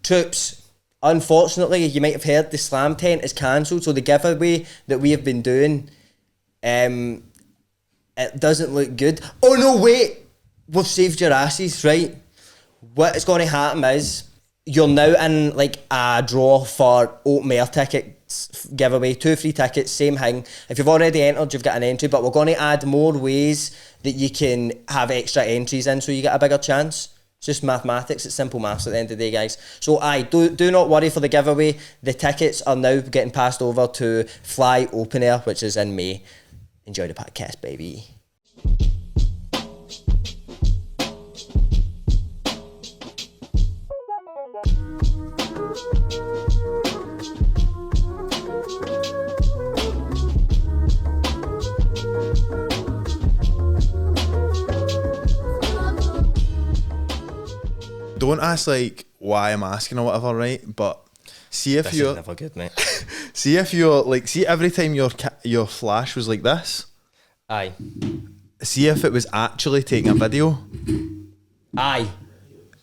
troops, unfortunately, you might have heard the slam tent is cancelled, so the giveaway that we have been doing, it doesn't look good. Oh no, wait! We've saved your asses, right? What is going to happen is, you're now in like a draw for open air tickets giveaway, 2 free tickets, same thing. If you've already entered, you've got an entry, but we're going to add more ways that you can have extra entries in so you get a bigger chance. It's just mathematics, it's simple maths at the end of the day, guys. So do not worry for the giveaway. The tickets are now getting passed over to Fly Open Air, which is in May. Enjoy the podcast, baby. Don't ask like why I'm asking or whatever, right? But see if you're never good, mate. See if you're like, see every time your flash was like this. Aye. See if it was actually taking a video. Aye.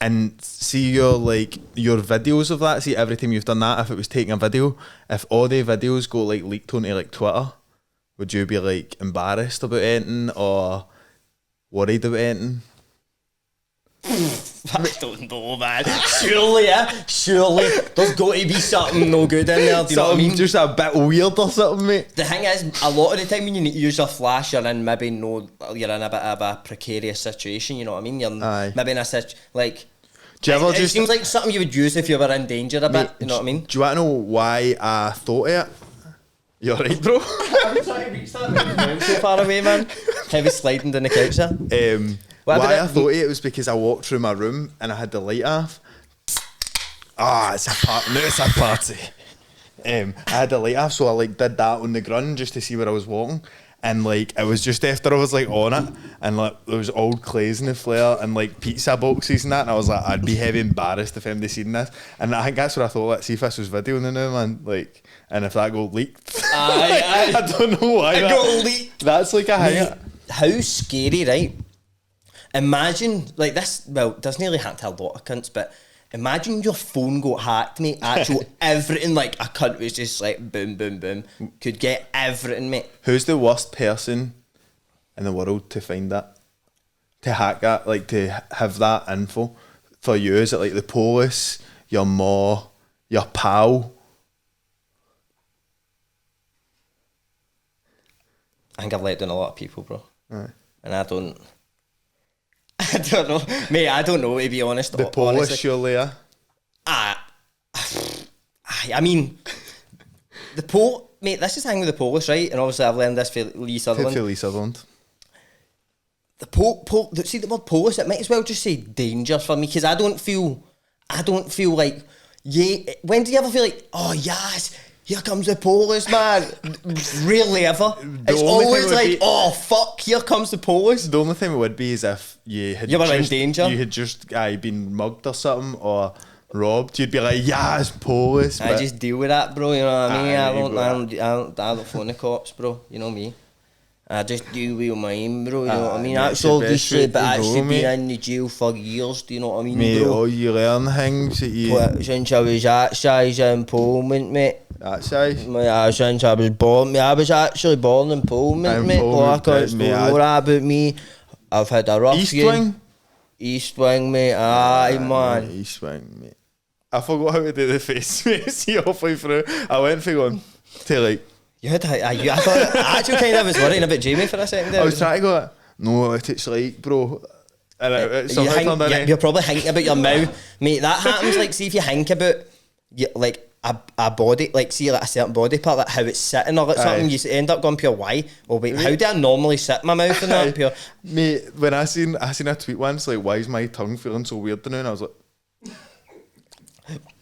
And see your videos of that. See every time you've done that, if it was taking a video, if all the videos go like leaked onto like Twitter, would you be like embarrassed about anything or worried about anything? I don't know, man. Surely, there's got to be something no good in there. Do you know what I mean? Just a bit weird or something, mate. The thing is, a lot of the time when you need to use your flash, you're in a bit of a precarious situation. You know what I mean? You're maybe in a like. Do you ever it seems like something you would use if you were in danger a bit. You know what I mean? Do you want to know why I thought of it? You're right, bro. I'm trying to reach that. So far away, man. Heavy sliding down the couch there. Why I thought it was because I walked through my room and I had the light off. It's a party. It's a party. I had the light off, so I like did that on the ground just to see where I was walking. And like it was just after I was like on it, and like there was old clays in the flare and like pizza boxes and that, and I was like, I'd be heavy embarrassed if anybody seen this. And I think that's what I thought. Like, see if this was video now, man. Like, and if that got leaked, I don't know why it got leaked. That's like a hang. How scary, right? Imagine, like this, well, it doesn't really happen to a lot of cunts, but imagine your phone got hacked, mate. Actual everything, like a cunt was just like boom, boom, boom. Could get everything, mate. Who's the worst person in the world to find that? To hack that, like to have that info for you? Is it like the police, your ma, your pal? I think I've let down a lot of people, bro. Right. And I don't know, mate. I don't know, to be honest. The police, surely, yeah. I mean, mate. This is the thing with the police, right? And obviously, I've learned this for Lee Sutherland. For Lee Sutherland. See the word police. It might as well just say danger for me, because I don't feel like, yeah. When do you ever feel like, oh yes, here comes the police, man? Rarely ever. It's always like, oh fuck, here comes the police. The only thing it would be is if you were in danger. You had just been mugged or something or robbed. You'd be like, yeah, it's police. I just deal with that, bro. You know what I mean? I don't phone the cops, bro. You know me. I just deal with mine, bro. You know what I mean? That's all this shit, but actually been in the jail for years. Do you know what I mean, mate, bro? all you learn things that you... Since I was that size in Pullman, mate. That size? Since I was born, I was actually born in Pullman, mate. I can't know about me. I've had a rough East Wing, mate. Aye, man. East Wing, mate. I forgot how to do the face, mate. See, halfway through, I went for going to like... I thought, I actually kind of was worrying about Jamie for a second there. I was trying to go, no, it's like, bro. And you're probably thinking about your mouth. Mate, that happens, like, see if you think about, like, a body, like, see, like, a certain body part, like, how it's sitting or like something, you end up going pure, why? Oh, wait, how do I normally sit my mouth in that? Pure? Mate, when I seen a tweet once, like, why is my tongue feeling so weird now? And I was like...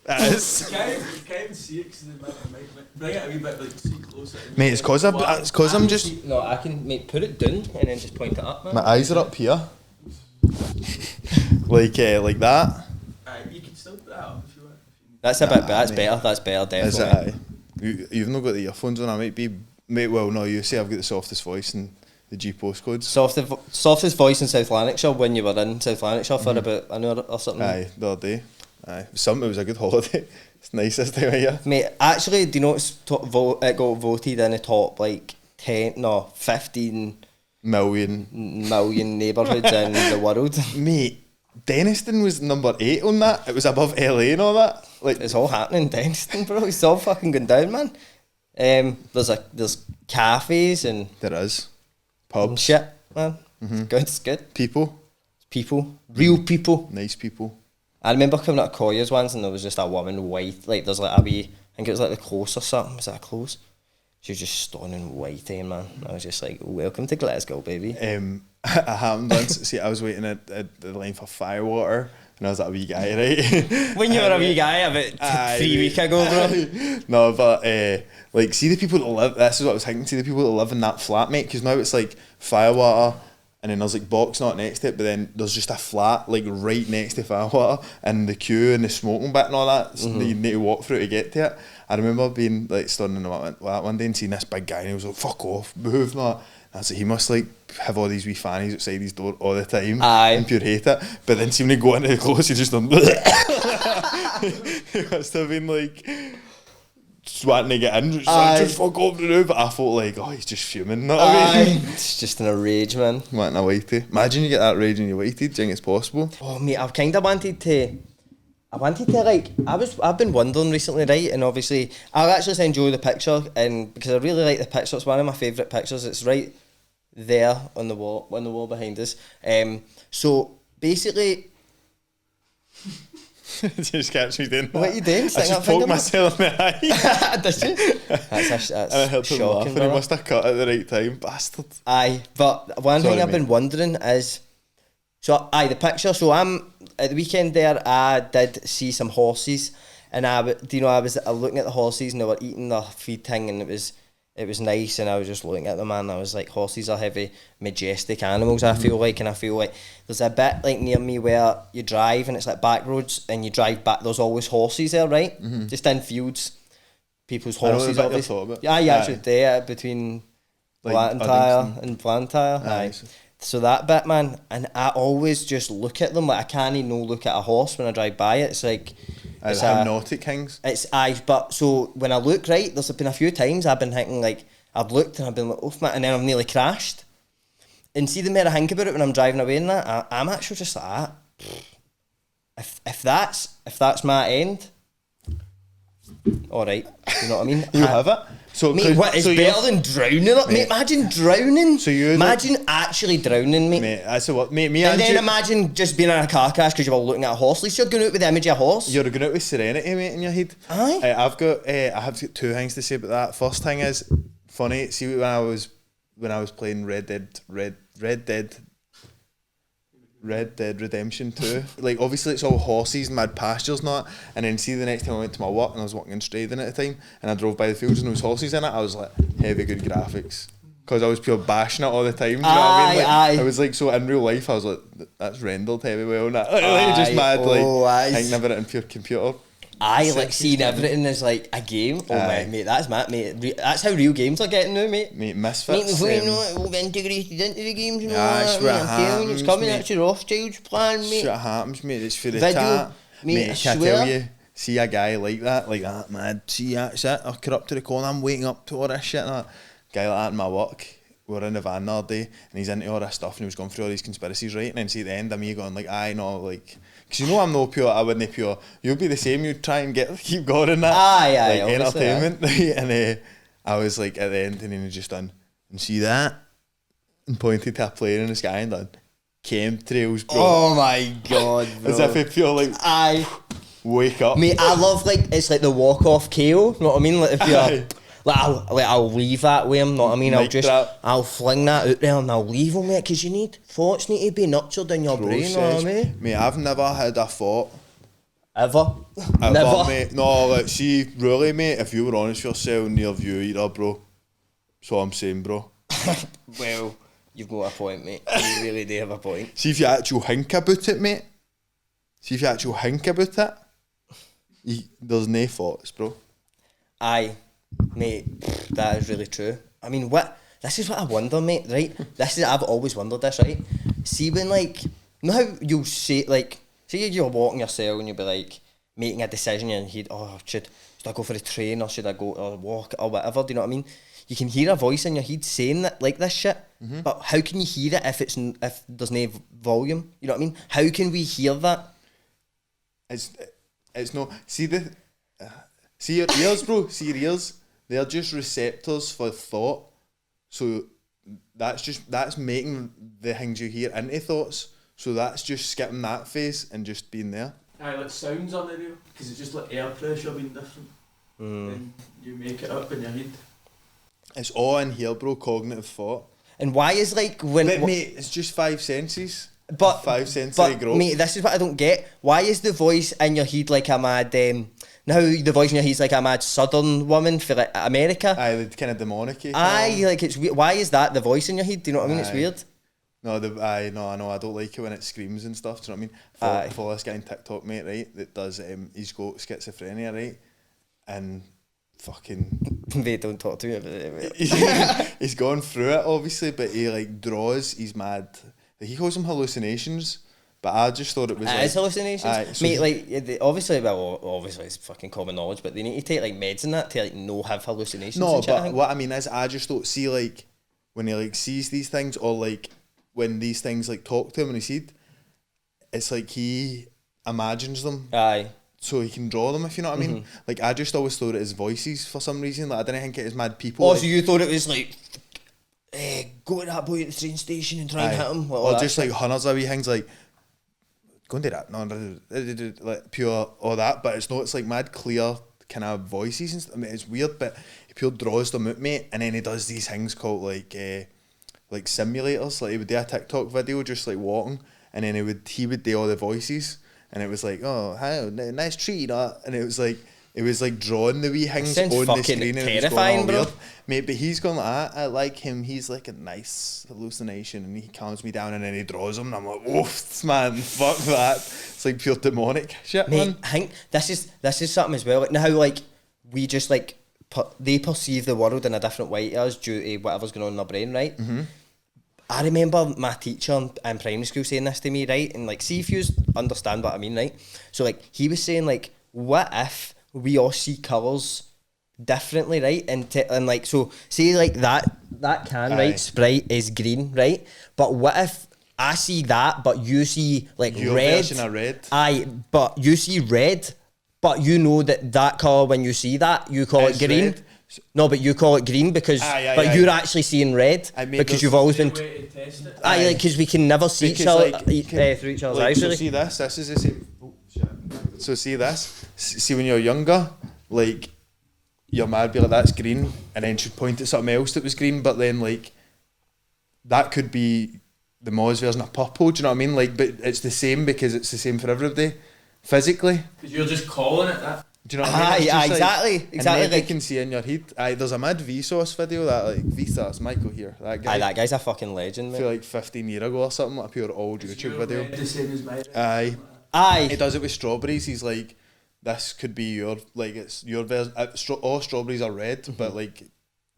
You can't even see it because bring it a wee bit, like, see closer. Mate, it's cause I'm just... No, I can, mate, put it down and then just point it up, man. My eyes are up here. like that. You can still put that up if you want. That's a bit, that's better, definitely. Is it, you've not got the earphones on, I might be... Mate, well, no, you say I've got the softest voice and the G postcodes. Softest voice in South Lanarkshire when you were in South Lanarkshire for about an hour or something. Aye, the other day. Aye, it was a good holiday. It's nice this time of year. Mate, actually, do you know it got voted in the top like 15 million neighbourhoods in the world? Mate, Denniston was number 8 on that. It was above LA and all that. Like, It's all happening in Denniston, bro. It's all fucking going down, man. There's cafes and there is and pubs, shit, man. It's good. people, Real people. nice people. I remember coming out of Collier's once and there was just a woman white, like there's like a wee, I think it was like the close or something. Was that a close? She was just stunning white, man. I was just like, welcome to Glasgow, baby. It happened once. See, I was waiting at the line for firewater, and I was that wee guy, right? When you were a wee guy about 3 weeks ago, bro. No, but like, see the people that live. This is what I was thinking. See the people that live in that flat, mate. Because now it's like firewater, and then there's like box not next to it, but then there's just a flat like right next to firewater, and the queue and the smoking bit and all that. So you need to walk through to get to it. I remember being like standing in that one day and seeing this big guy, and he was like, "Fuck off, move, man." I was like, he must like have all these wee fannies outside his door all the time. Aye. And pure hate it. But then see when he go into the close, he just done. He must have been like wanting to get in, just fuck off the roof. But I thought like, oh, he's just fuming. Know what I mean? It's just in a rage, man. Wanting a whitey. Imagine you get that rage and you're whitey. Do you think it's possible? Oh, mate, I've kind of wanted to like, I've been wondering recently, right, and obviously I'll actually send you the picture, and because I really like the picture, it's one of my favourite pictures. It's right there on the wall behind us. So basically, Just catch me doing that. what are you doing? I Sticking just that finger poked myself in the eye. Did you? That's And I helped him laugh, shocking, and he brother. must have cut at the right time, bastard. Aye, but one Sorry, thing I've mate. been wondering is, so the picture. So I'm at the weekend there. I did see some horses, and I was looking at the horses, and they were eating their feed thing, and it was nice, and I was just looking at them, and I was like, horses are heavy, majestic animals. I feel like, and I feel like there's a bit like near me where you drive, and it's like back roads, and you drive back. There's always horses there, right? Just in fields, people's I know the horses. bit you're Obviously, talking about. yeah, you Aye. actually there between Like Blantyre Uddingston. and Blantyre. Aye. Aye. So that bit, man, and I always just look at them. Like I can't even no look at a horse when I drive by it. It's like It's hypnotic things. it's but so when I look, right, there's been a few times I've been thinking like I've looked and I've been like, oof, man, and then I've nearly crashed. And see the more I think about it when I'm driving away and that, I'm actually just like, if that's my end, all right, you know what I mean? You have it. So, Mate, what is better than drowning? Mate, imagine drowning. So you imagine actually drowning, mate. Mate, that's what. Mate, me And and then you, imagine just being in a car crash because you were looking at a horse. At least you're going out with the image of a horse. you're going out with serenity, mate, in your head. Aye. I have got two things to say about that. First thing is funny. See, when I was playing Red Dead Redemption 2. Like, obviously it's all horses and mad pastures and that, and then see the next time I went to my work and I was working in Stradon at the time, and I drove by the fields and there was horses in it, I was like, heavy good graphics. Because I was pure bashing it all the time, you know what I mean? Like, Aye. I was like, so in real life I was like, that's rendered heavy well and that. Like, just Aye. mad, Oh, aye. like, thinking about it in pure computer. I like seeing everything as like a game. Oh Aye. mate, that's mad, mate. That's how real games are getting now, mate. Mate, Mate, Misfits. before you know it, we'll get integrated into the games and all That's that, what mate. I'm telling you, it's happens, coming. mate. That's your Rothschild's plan, mate. Shit happens, mate. It's for the Video, tat. mate, I I can swear. tell you, see a guy like that, man. See, that's it. I'll cut up to the corner. I'm waking up to all this shit. And that. Guy like that in my work. We were in the van the other day, and he's into all this stuff, and he was going through all these conspiracies, right? And then see at the end of me going like, I know, like, because you know I'm no pure. I wouldn't pure. You'll be the same. You'd try and keep going in that. Aye, like obviously, entertainment. Right? And I was like at the end, and then he just done and see that, and pointed to a plane in the sky and done chemtrails, bro. Oh my god, bro. As if he feel like Aye. wake up. Mate, I love like it's like the walk off KO. Know what I mean? Like if Aye. you're I'll leave that with him. Know what I mean? Mic drop. I'll fling that out there and I'll leave him, mate. Because thoughts need to be nurtured in your brain. Know what I mean? Mate, I've never had a thought. Ever. Ever, mate. No, like, see, really, mate, if you were honest with yourself and your view either, bro. That's what I'm saying, bro. Well, you've got a point, mate. You really do have a point. See if you actually think about it, mate. There's no thoughts, bro. Aye, mate, that is really true. I mean, this is what I wonder, mate, right? I've always wondered this, right? See when, like, you know how you'll say, like, say you're walking your cell and you'll be like, making a decision in your head, oh, should I go for a train or should I go or walk or whatever, do you know what I mean? You can hear a voice in your head saying that, like this shit, but how can you hear it if there's no volume? You know what I mean? How can we hear that? It's no, see your ears, bro, see your ears, they're just receptors for thought, so that's making the things you hear into thoughts, so that's just skipping that phase and just being there. Aye, like sounds on the radio, because it's just like air pressure being different, and you make it up in your head. It's all in here, bro, cognitive thought. And why is like when... But mate, it's just 5 senses. But 5 sensory growth. Mate, this is what I don't get. Why is the voice in your head like a mad... now the voice in your head is like a mad southern woman for like America? Aye, the kind of demonic. Aye, like it's weird. Why is that the voice in your head? Do you know what I mean? It's weird. No, I know. I don't like it when it screams and stuff. Do you know what I mean? Follow this guy on TikTok, mate, right? That does, he's got schizophrenia, right? And fucking... They don't talk to me about it, mate. He's gone through it, obviously, but he like draws, he's mad. He calls them hallucinations, but I just thought it was It is hallucinations. Aye, so mate, like, obviously it's fucking common knowledge, but they need to take like meds and that to like no have hallucinations no, and shit, but what I mean is I just don't see like when he like sees these things or like when these things like talk to him in his head, it's like he imagines them. Aye. So he can draw them, if you know what I mean. Like I just always thought it as voices for some reason. Like I didn't think it was mad people. Oh, like, so you thought it was like, go to that boy at the train station and try and hit him? Or just like hundreds of wee things like, go and do that. No, like pure all that. But it's not, it's like mad clear kind of voices and stuff. I mean, it's weird, but he pure draws them out, mate. And then he does these things called like simulators. Like he would do a TikTok video just like walking, and then he would do all the voices. And it was like, oh, hi, nice tree, that. And it was like drawing the wee things on the screen, and it was going all weird. Mate, but he's going like, I like him. He's like a nice hallucination, and he calms me down, and then he draws them, and I'm like, oof, man, fuck that. It's like pure demonic shit, mate, man. I think this is something as well. Like now, like we just like they perceive the world in a different way to us due to whatever's going on in their brain, right? I remember my teacher in primary school saying this to me, right? And like, see if you understand what I mean, right? So like, he was saying like, what if we all see colours differently, right? And like, so say like that can, right, Sprite is green, right? But what if I see that, but you see like your red? Version of red. Aye, but you see red, but you know that colour when you see that, you call it green. Red. No, but you call it green because, you're actually seeing red because you've always been. Aye, like because we can never see each other through each other's eyes. So see this. This is the same. Oh shit! So see this. See when you're younger, like your mad be like that's green, and then she'd point at something else that was green, but then like that could be the Moz version of purple. Do you know what I mean? Like, but it's the same because it's the same for everybody, physically. Because you're just calling it that. Do you know what I mean? Aye, exactly. And then like, you can see in your head. Aye, there's a mad Vsauce video that like Vsauce Michael here. That guy. Aye, that guy's a fucking legend, I mate. feel like 15 years ago or something, like a pure old YouTube video. The same as mine. Aye. He does it with strawberries. He's like, this could be your, like, it's your version. All strawberries are red, but like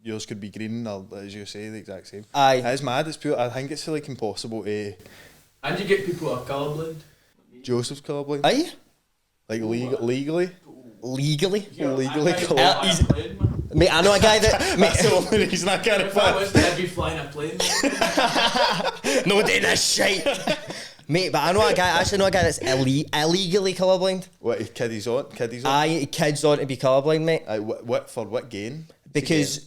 yours could be green, or as you say, the exact same. Aye. It's mad. It's pure. I think it's like impossible to. And you get people who are colourblind. Joseph's colourblind. Aye. Like legally. Legally. Legally colourblind. Mate, I know a guy that. Mate, that's the only reason I can't. If I was, I'd be flying a plane. No, doing this shit. Mate, but I know a guy. I actually know a guy that's illegally colourblind. What kiddies on? Aye, kids on to be colourblind, mate. Aye, what for? What gain? Because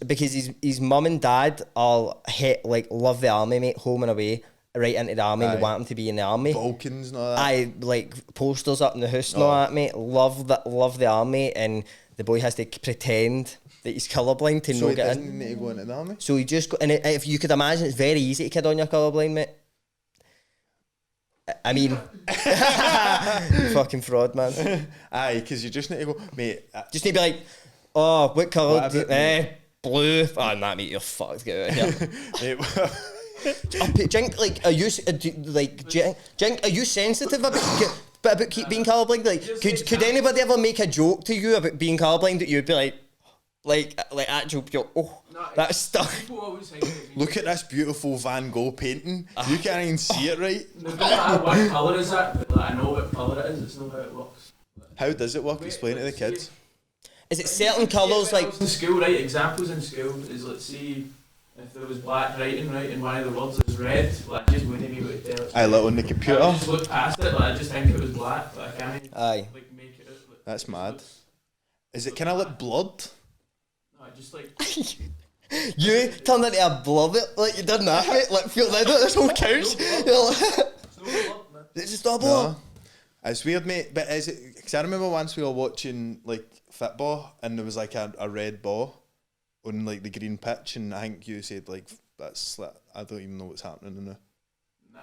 his mum and dad are like love the army, mate, home and away, right into the army. They want him to be in the army. Vulcans and all that. Aye, like posters up in the house and all that, mate. Love the army, and the boy has to pretend that he's colourblind to so not get in. So he doesn't need to go into the army? So he just go, and if you could imagine, it's very easy to kid on your colourblind, mate. I mean, fucking fraud, man. Aye, because you just need to go, mate. Just need to be like, oh, what colour? Blue. Oh, nah, mate, you're fucked. Get out of here. Jink, like, are you Jink, are you sensitive about being colourblind? Like, could anybody ever make a joke to you about being colourblind that you'd be like actual pure? Oh, no, that's stuck. Look at this beautiful Van Gogh painting. You can't even see it right. What colour is that? But like, I know what colour it is. It's not how it looks. How does it work? Explain it to the kids. Is it certain colours like... In school, right, examples in school is, let's see, if there was black writing, right, and one of the words is red, like, I just wouldn't be able to tell. I look on the computer. I just look past it, like, I just think it was black, but I can't Aye. like, make it out. Like, That's mad. Is it kind of like blood? No, just like... You turned into a blob, like you done that, mate. Like, feel like this whole couch. You're like, It's no blood, man. it's just a blob. No. It's weird, mate. But is it? Because I remember once we were watching like football, and there was like a red ball on like the green pitch, and I think you said like that's like, I don't even know what's happening in there. Nah.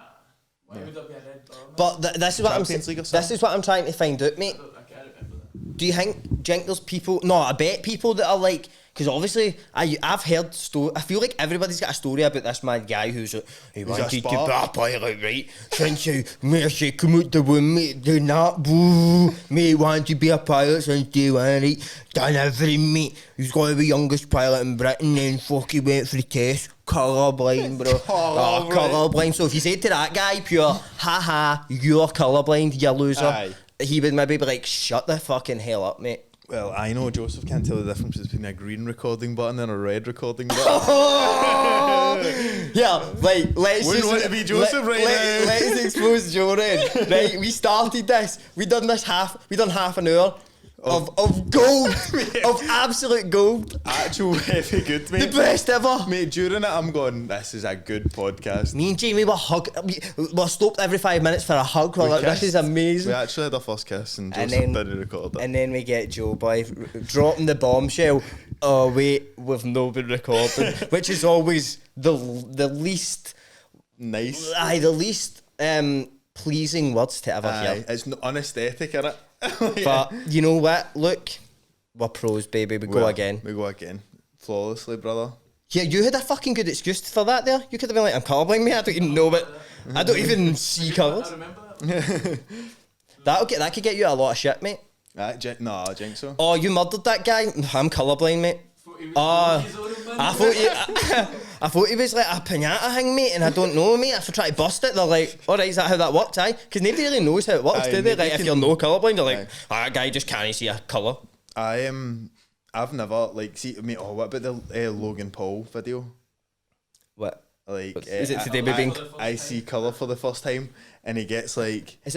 Why would there be a red bar, man? But this is what I'm Champions League or this something? is what I'm trying to find out, mate. I can't remember that. Do you think there's people? No, I bet people that are like, because obviously I've heard I feel like everybody's got a story about this mad guy who's like, he wanted to be a pilot, right? Since you come out the womb, mate, do not boo, mate, wanted to be a pilot since day one, right? Done everything, mate. He's got to be the youngest pilot in Britain, then fucking went for the test. Colourblind, bro. Colourblind. So if you say to that guy, pure, haha, you're colourblind, you loser. Aye. He would maybe be like, shut the fucking hell up, mate. Well, I know Joseph can't tell the difference between a green recording button and a red recording button. Yeah, like, let's Wouldn't want to be Joseph right now. Let's expose Joe then. Right, we started this. We done half an hour of gold, of absolute gold. Actual heavy good, mate. The best ever. Mate, during it, I'm going, this is a good podcast. Me and Jamie were we stopped every 5 minutes for a hug. We're like, this is amazing. We actually had our first kiss, and Joseph didn't record it. And then we get Joe Boy dropping the bombshell. Oh wait, we've not been recording, which is always the least Nice. Aye, the least pleasing words to ever hear. It's unaesthetic, innit? But you know what? Look, we're pros, baby. We go again. We go again. Flawlessly, brother. Yeah, you had a fucking good excuse for that there. You could have been like, I'm colourblind, mate. I don't even know, but I don't even see colours. I remember that. That could get you a lot of shit, mate. I think so. Oh, you murdered that guy? I'm colourblind, mate. I thought he was like a pinata thing, mate, and I don't know, mate. If I try to bust it, they're like, alright, is that how that works, aye? Because nobody really knows how it works, do they? Like, if you're no colourblind, they're like, that guy just can't see a colour. I've never, like, see, mate, what about the Logan Paul video? What? Like, is it today with being... I see colour for the first time, and he gets like... Is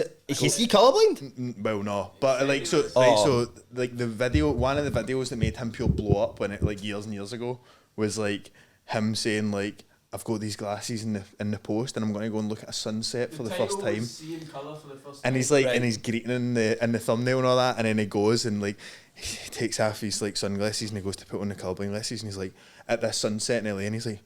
he colourblind? Well, no, but like, so like the video, one of the videos that made him pure blow up when it, like, years and years ago, was like him saying like, I've got these glasses in the post, and I'm going to go and look at a sunset for the first time. And he's like, and he's greeting in the thumbnail and all that, and then he goes and like, he takes off his like sunglasses and he goes to put on the colourblind glasses, and he's like, at this sunset in LA, and he's like,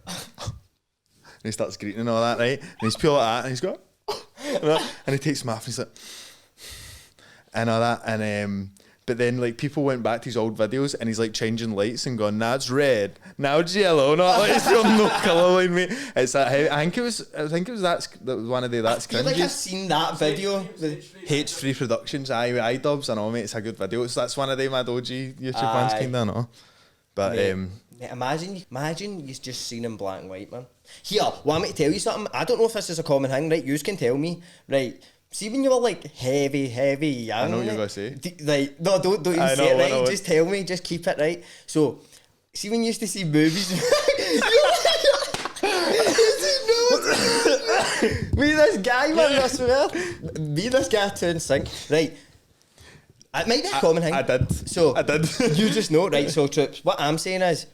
and he starts greeting and all that, right? And he's pure like that, and he's going, and he takes them off, and he's like, and all that, and but then like people went back to his old videos, and he's like changing lights and going, now it's red, now it's yellow, not like it's still no colour in me. It's that heavy. I think it was that was one of the that's. I feel like I've seen that video. H3 Productions, iDubbbz, I know, mate. It's a good video. So that's one of them mad OG YouTube fans, kinda, I know. But mate, imagine you just seen in black and white, man. Here, want me to tell you something? I don't know if this is a common thing, right? You can tell me, right? See when you were like heavy young. I know what you're gonna say. Like, no, don't even say it, right? Just tell me, just keep it right. So, see when you used to see movies. Me, this guy, man, I swear. Me, this guy turned sync, right? It might be a common thing. I did. You just know, right? So, Trips, what I'm saying is,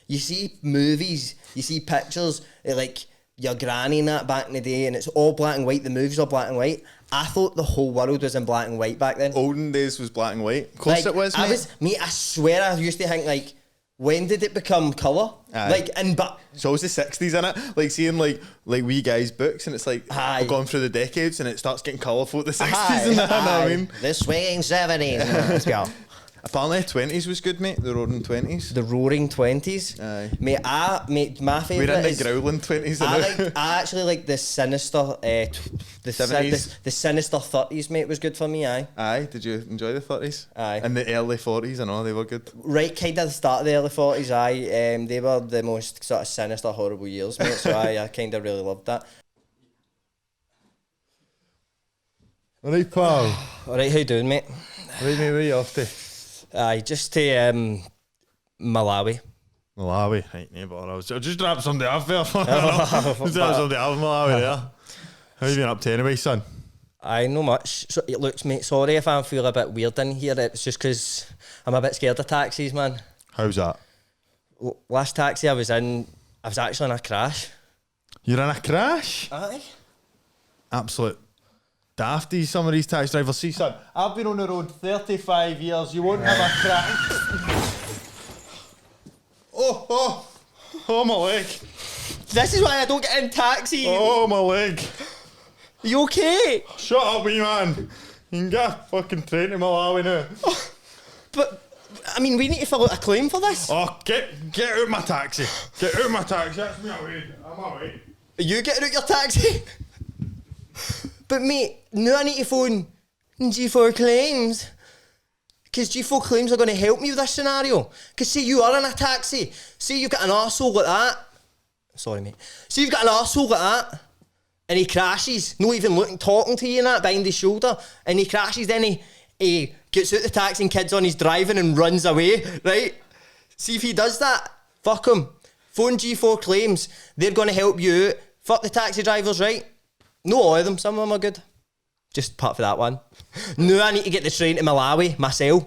you see movies, you see pictures, like your granny and that back in the day, and it's all black and white. The movies are black and white. I thought the whole world was in black and white back then. Olden days was black and white. Of course, like, it was, mate. I swear I used to think, like, when did it become colour? Like, but it's always the 60s, innit? Like seeing like wee guys' books, and it's like we're going through the decades, and it starts getting colourful at the 60s, and that, you know what I mean? The swinging 70s. Let's go. Apparently, 20s was good, mate. The roaring 20s. The roaring 20s. Aye. Mate, my favourite. We're in the growling 20s. I actually like the sinister. The 70s. The sinister 30s, mate, was good for me. Aye. Did you enjoy the 30s? Aye. And the early 40s, I know they were good. Right, kind of the start of the early 40s. Aye. They were the most sort of sinister, horrible years, mate. So I kind of really loved that. Alright, pal. Alright, how you doing, mate? Right, mate, where you off to? Aye, just to Malawi. Malawi, right, neighbour. I'll just drop somebody off there. Just drop somebody off in Malawi there. How you been up to anyway, son? Aye, no much. So, it looks, mate, sorry if I feel a bit weird in here. It's just because I'm a bit scared of taxis, man. How's that? Last taxi I was in, I was actually in a crash. You're in a crash? Aye. Absolute dafty, some of these taxi drivers. See, son, I've been on the road 35 years. You won't have a crash. Oh, my leg. This is why I don't get in taxis. Oh, my leg. Are you okay? Shut up, wee man. You can get a fucking train to Malawi now. But, I mean, we need to fill out a claim for this. Oh, get out of my taxi. Get out of my taxi. That's me away. I'm away. Are you getting out your taxi? But mate, now I need to phone G4 Claims. Because G4 Claims are going to help me with this scenario. Because say you are in a taxi. Say you've got an arsehole like that. Sorry, mate. Say you've got an arsehole like that. And he crashes. Not even looking, talking to you and that behind his shoulder. And he crashes, then he gets out the taxi and kid's on his driving and runs away, right? See if he does that. Fuck him. Phone G4 Claims. They're going to help you out. Fuck the taxi drivers, right? No, all of them. Some of them are good. Just apart for that one. No, I need to get the train to Malawi myself.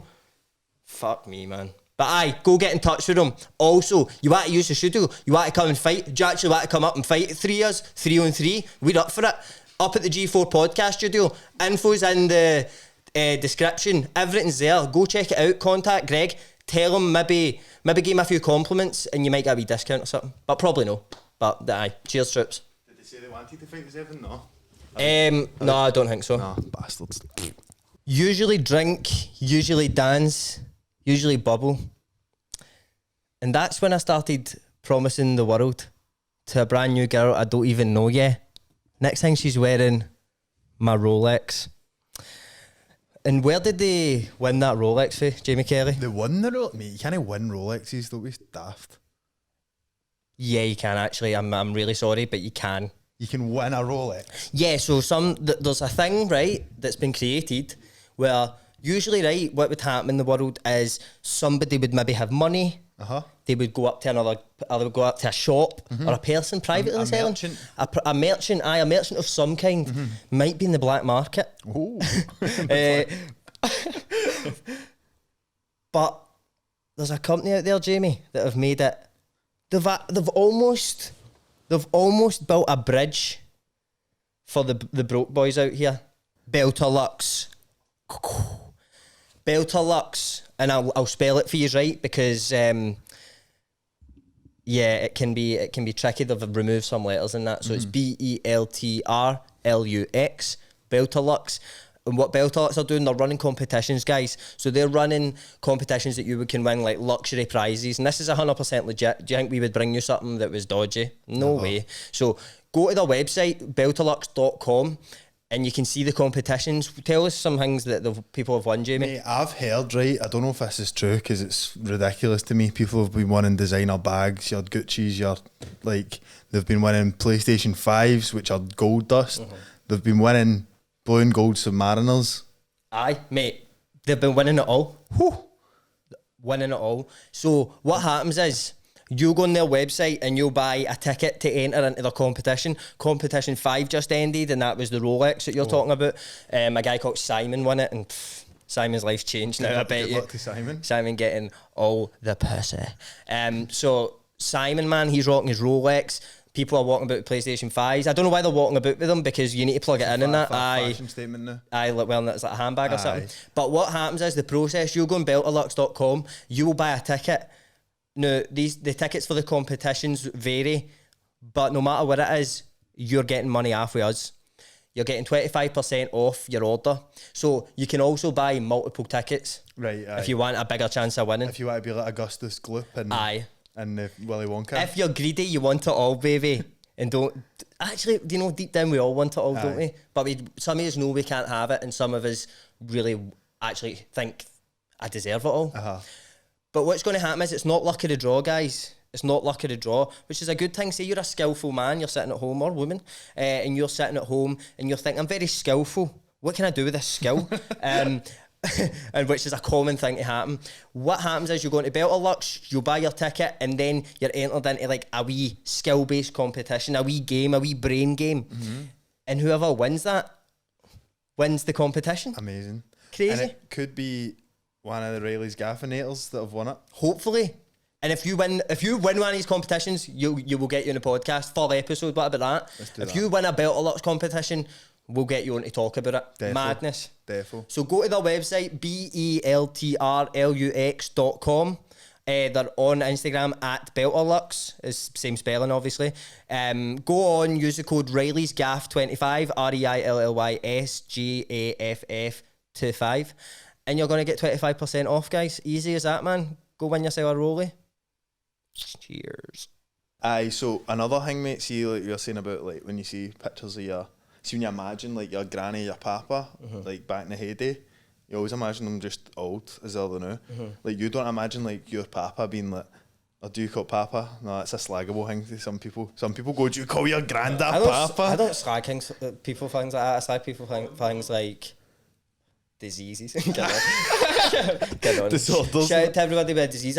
Fuck me, man. But aye, go get in touch with them. Also, you want to use the studio? You want to come and fight? Do you actually want to come up and fight 3 years? 3-on-3? We're up for it. Up at the G4 podcast studio. Info's in the description. Everything's there. Go check it out. Contact Greg. Tell him maybe give him a few compliments and you might get a wee discount or something. But probably no. But aye, cheers, troops. Did they say they wanted to fight with Evan? No. No, I don't think so. No, bastards. Usually drink, usually dance, usually bubble. And that's when I started promising the world to a brand new girl I don't even know yet. Next thing she's wearing my Rolex. And where did they win that Rolex for, Jamie Kelly? They won the Rolex? Mate, you can't win Rolexes, don't be daft. Yeah, you can actually. I'm really sorry, but you can. You can win a Rolex? Yeah, so there's a thing, right, that's been created where usually, right, what would happen in the world is somebody would maybe have money. They would go up to a shop or a person privately selling. Merchant. A merchant, a merchant of some kind. Might be in the black market. Ooh. But there's a company out there, Jamie, that have made it. They've almost built a bridge for the broke boys out here. Beltrlux. Beltrlux, and I'll spell it for you, right? Because it can be tricky. They've removed some letters in that, so it's Beltrlux. Beltrlux. And what Beltrlux are doing, they're running competitions, guys. So they're running competitions that you can win, like luxury prizes. And this is 100% legit. Do you think we would bring you something that was dodgy? No way. So go to their website, beltrlux.com, and you can see the competitions. Tell us some things that the people have won, Jamie. Mate, I've heard, right, I don't know if this is true because it's ridiculous to me. People have been winning designer bags, your Gucci's, they've been winning PlayStation 5s, which are gold dust. They've been winning blue and gold Submariners. Aye, mate, they've been winning it all. Winning it all. So what happens is, you go on their website and you'll buy a ticket to enter into their competition. Competition 5 just ended, and that was the Rolex that you're talking about. A guy called Simon won it, and Simon's life's changed now, I bet you. Good luck to Simon. Simon getting all the pussy. So Simon, man, he's rocking his Rolex. People are walking about with PlayStation 5s. I don't know why they're walking about with them, because you need to plug it in and that. Fashion statement now. Well, that's like a handbag or something. But what happens is the process, you go on beltrlux.com, you will buy a ticket. Now, the tickets for the competitions vary, but no matter what it is, you're getting money halfway us. You're getting 25% off your order. So you can also buy multiple tickets. Right, if you want a bigger chance of winning. If you want to be like Augustus Gloop and Willy Wonka. If you're greedy, you want it all, baby. And don't... Actually, do you know, deep down we all want it all, don't we? But some of us know we can't have it, and some of us really actually think, I deserve it all. But what's going to happen is it's not luck of the draw, guys. It's not luck of the draw, which is a good thing. Say you're a skillful man, you're sitting at home, or woman, and you're sitting at home and you're thinking, I'm very skillful. what can I do with this skill? And which is a common thing to happen. What happens is you go into Beltrlux, you buy your ticket, and then you're entered into like a wee skill-based competition, a wee game, a wee brain game. And whoever wins that wins the competition. Amazing. Crazy. And it could be one of the Reilly's gaffinators that have won it. Hopefully. And if you win one of these competitions, you will get you in the podcast. Full episode, what about that? Let's do if that. you win a Beltrlux competition, we'll get you on to talk about it. Defo. Madness. Defo. So go to their website, beltrlux.com. They're on Instagram at Beltrlux. It's same spelling, obviously. Go on, use the code reillysgaff25, reillysgaff25, and you're going to get 25% off, guys. Easy as that, man. Go win yourself a rollie. Cheers. Aye, so another thing, mate, see, like you're saying about, like, when you see pictures of see when you imagine, like, your granny, your papa, like, back in the heyday, you always imagine them just old as all they know. Like, you don't imagine, like, your papa being like, or do you call papa? No, that's a slaggable thing to some people. Some people go, do you call your granddad papa? I don't slag people things like that. I slag people things like diseases. Get on. Get on. Disorders. Shout out to everybody with a disease.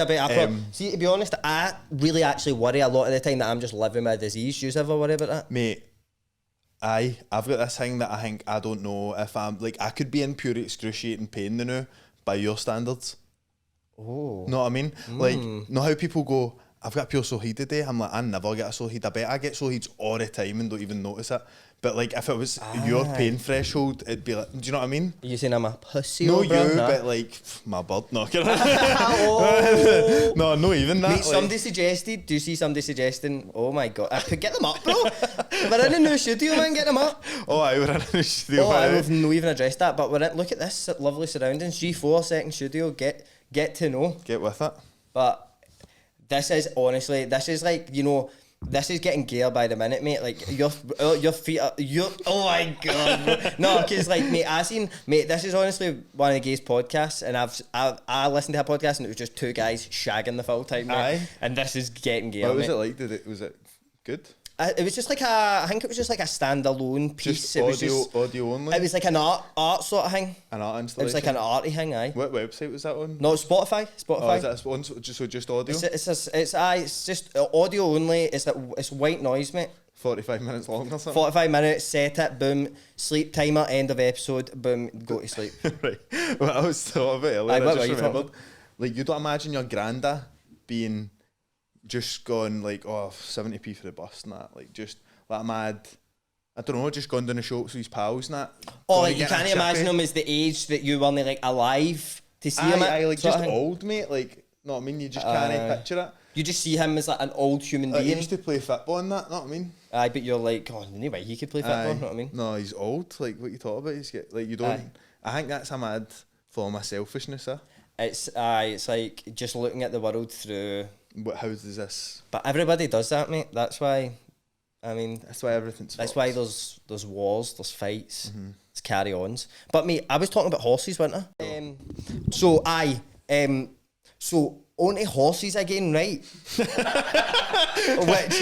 See, to be honest, I really actually worry a lot of the time that I'm just living with a disease. Do you ever worry about that? Mate, I've got this thing that I think I don't know if I'm, like, I could be in pure excruciating pain now by your standards. Oh. Know what I mean? Like, know how people go, I've got pure sore head today. I'm like, I never get a sore head. I bet I get sore heads all the time and don't even notice it. But like, if it was your pain threshold, it'd be like, do you know what I mean? Are you saying I'm a pussy? No, bro? you, Nah. but like, my bird. No, Oh. no, not even that. Mate, like, somebody suggested, do you see somebody suggesting, oh my god, I could get them up, bro. We're in a new studio, man, get them up. oh, I were in the studio. Oh, I've not even addressed that, but we're in, look at this lovely surroundings. G4, second studio, get to know. Get with it. But this is honestly, this is like, you know, this is getting gear by the minute, mate. Like your feet are, oh my god, bro. No, because like, mate, this is honestly one of the gayest podcasts, and I listened to a podcast and it was just two guys shagging the full time, mate. Aye. And this is getting gear. What was mate. it like? Was it good? It was just like I think it was just like a standalone piece. Just It was just audio only? It was like an art sort of thing. An art It installation? was like an arty thing, aye. What website was that on? No, Spotify. Oh, is that one? So just audio? It's just audio only. It's white noise, mate. 45 minutes long or something? 45 minutes, set it, boom, sleep timer, end of episode, boom, go to sleep. Right. Well, I was thought of it earlier. Aye, I what just were you remembered. Like, you don't imagine your granda being just gone like, oh, 70p for the bus and that. Like, just like mad. I don't know, just gone down the shops with his pals and that. Oh, Gone like to you get a can't chippy. imagine him as the age that you weren't like alive to see him. Aye, like sort just of thing. old, mate. Like, know what I mean? You just can't picture it. You just see him as like an old human Like, he being. used to play football and that, know what I mean? Aye, but you're like, oh, anyway, he could play football, Aye. know what I mean? No, he's old. Like, what you talk about? He's get like, you don't. Aye. I think that's a mad form of selfishness, It's like just looking at the world through. How does this? But everybody does that, mate. That's why. I mean, That's why everything's. that's fucked. why there's wars, there's fights, there's carry-ons. But mate, I was talking about horses, wasn't I? So on to horses again, right? which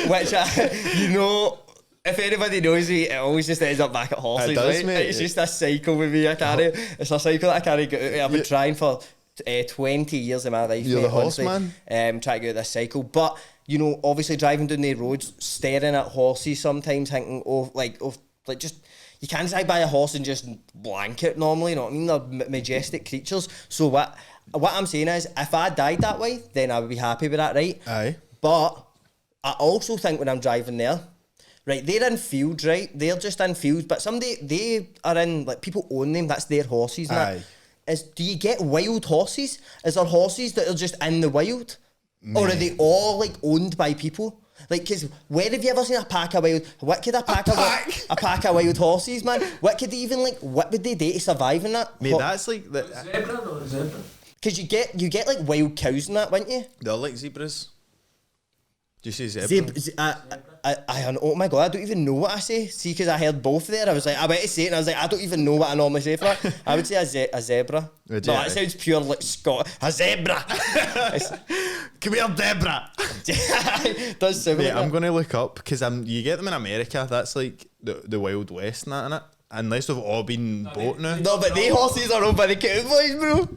you know, if anybody knows me, it always just ends up back at horses. It does, right? mate. It's just a cycle with me. It's a cycle that I can't get out of. I've been trying for 20 years of my life. You're mate, the horse honestly, trying to get out of this cycle, but. You know, obviously driving down the roads, staring at horses sometimes, thinking, just, you can't drive by a horse and just blanket normally, you know what I mean? They're majestic creatures. So what I'm saying is, if I died that way, then I would be happy with that, right? Aye. But I also think when I'm driving there, right, they're in fields, right? They're just in fields, but they are in, like, people own them, that's their horses and Aye. that. Do you get wild horses? Is there horses that are just in the wild? Or are they all like owned by people? Like, cause where have you ever seen a pack of wild? What could a pack of wild horses, man? What could they even like? What would they do to survive in that? Mate, that's like the. Zebra, no, zebra. Cause you get like wild cows and that, wouldn't you? They're like zebras. Do you say zebra? Oh my god, I don't even know what I say. See, because I heard both there, I was like, I went to say it and I was like, I don't even know what I normally say for that. I would say a zebra. Would No, you? that sounds pure like Scott. A zebra. Come here, Deborah. Does sound Mate, like I'm that. going to look up because you get them in America. That's like the Wild West and that, innit? unless they've all been bought now. No, but they horses are owned by the cowboys, bro.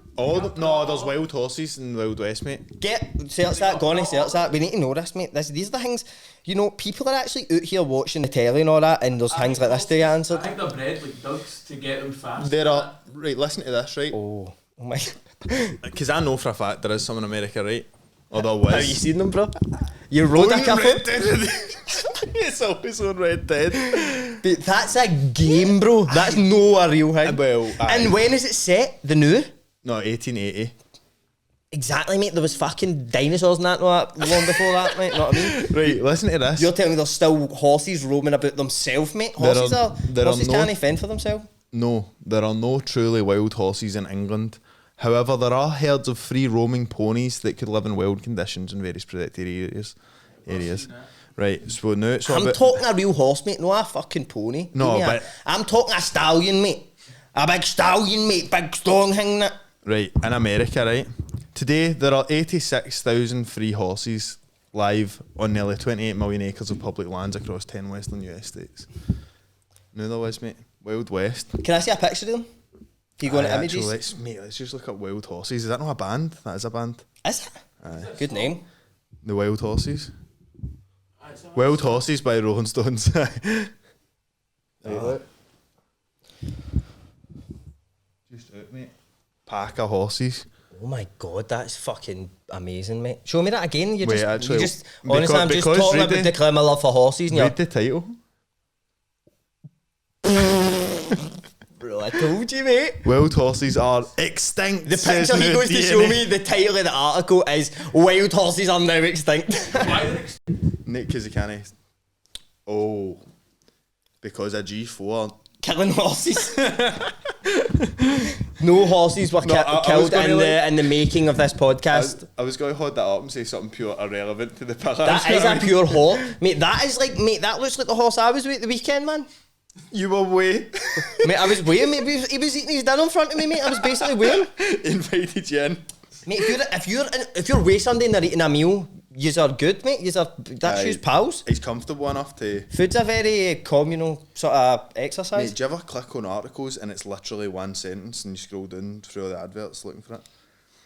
No, there's wild horses in the Wild West, mate. Search that, go on and search that. We need to know this, mate. These are the things, you know, people are actually out here watching the telly and all that, and there's things like this to get answered. I think they're bred like ducks to get them fast. There are, right, listen to this, right? Oh my. Because I know for a fact there is some in America, right? Or there was. Have you seen them, bro? You rode a couple? It's always on Red Dead. But that's a game, bro. That's no a real thing. Well, and when is it set? The new? No, 1880. Exactly, mate. There was fucking dinosaurs and that long before that, mate. Know what I mean? Right, listen to this. You're telling me there's still horses roaming about themselves, mate? Horses can't fend for themselves. No, there are no truly wild horses in England. However, there are herds of free roaming ponies that could live in wild conditions in various protected areas. Right, so now it's I'm talking a real horse, mate, no a fucking pony. No, but I'm talking a stallion, mate. A big stallion, mate, big strong thing that. Right, in America, right? Today there are 86,000 free horses live on nearly 28 million acres of public lands across 10 western US states. No, there was, mate. Wild West. Can I see a picture of them? Can you go into images? Let's just look at Wild Horses. Is that not a band? That is a band. Is it? Aye. Good name. The Wild Horses. Wild Horses by Rolling Stones. Just out, mate. Pack of horses. Oh my god, that's fucking amazing, mate. Show me that again. Honestly, I'm just talking about declaring my love for horses. And read the title. Bro, I told you, mate. Wild horses are extinct. The picture he goes to show me, the title of the article is Wild Horses Are Now Extinct. Nick Kizikani. Oh. Because a G4. Killing horses. No horses were killed in the making of this podcast. I was going to hold that up and say something pure irrelevant to the past. That is a pure horse. Mate, that looks like the horse I was with the weekend, man. You were way. Mate, I was weighing, mate. He was eating his dinner in front of me, mate. I was basically weighing. Invited you in. Mate, if you're with somebody and they're eating a meal, yous are good, mate. That's yous pals. He's comfortable enough to. Food's a very communal sort of exercise. Mate, do you ever click on articles and it's literally one sentence and you scroll down through the adverts looking for it?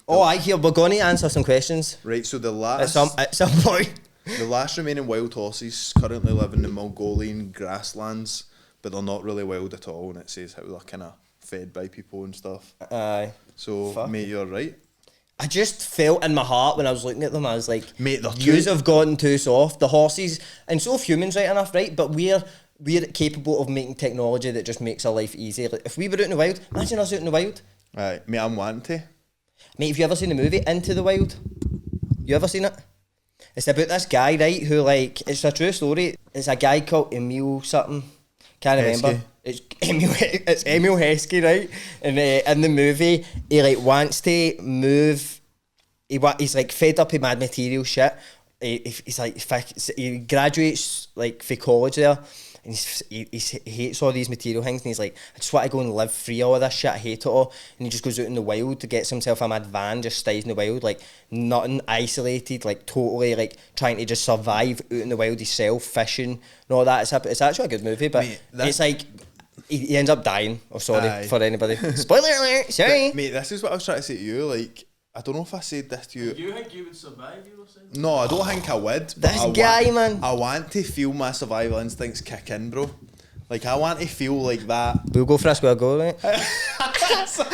I hear we're going to answer some questions. Right, so the last at some point. The last remaining wild horses currently live in the Mongolian grasslands, but they're not really wild at all, and it says how they're kind of fed by people and stuff. Aye. So, mate, you're right. I just felt in my heart when I was looking at them, I was like, mate, yous have gotten too soft. The horses, and so have humans, right enough, right? But we're capable of making technology that just makes our life easier. Like, if we were out in the wild, imagine us out in the wild. Right, mate, I'm wanting to. Mate, have you ever seen the movie Into the Wild? You ever seen it? It's about this guy, right, who, like, it's a true story. It's a guy called Emil something. Can't remember. It's Emil Heskey, right? And in the movie, he like wants to move. He's like fed up with mad material shit. He's like he graduates like for college there, and he hates all these material things. And he's like, I just want to go and live free all of this shit. I hate it all. And he just goes out in the wild to get himself a mad van, just stays in the wild, like nothing isolated, like totally like trying to just survive out in the wild himself, fishing and all that. It's actually a good movie, but mate, it's like he ends up dying. Oh, sorry for anybody. Spoiler alert. Sorry, mate. This is what I was trying to say to you. Like, I don't know if I said this to you. Do you think you would survive, you were saying? No, I don't think I would. This guy, man. I want to feel my survival instincts kick in, bro. Like, I want to feel like that. We'll go for a square goal, right?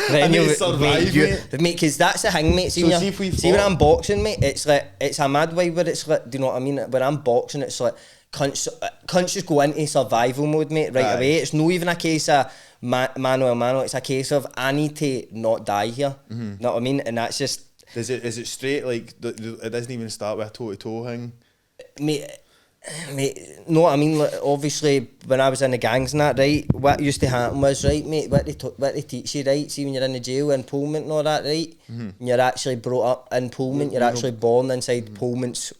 Then you survive, mate. Because that's the thing, mate. See when I'm boxing, mate, it's like, it's a mad way where it's like, do you know what I mean? When I'm boxing, it's like, cunts just go into survival mode, mate, right away. It's not even a case of mano, it's a case of I need to not die here. Know what I mean? And that's just... Is it straight, like, it doesn't even start with a toe-to-toe thing? Mate, know what I mean? Like, obviously, when I was in the gangs and that, right, what used to happen was, right, mate, what they teach you, right, see when you're in the jail in Pullman and all that, right, and you're actually brought up in Pullman, you're actually born inside Pullman's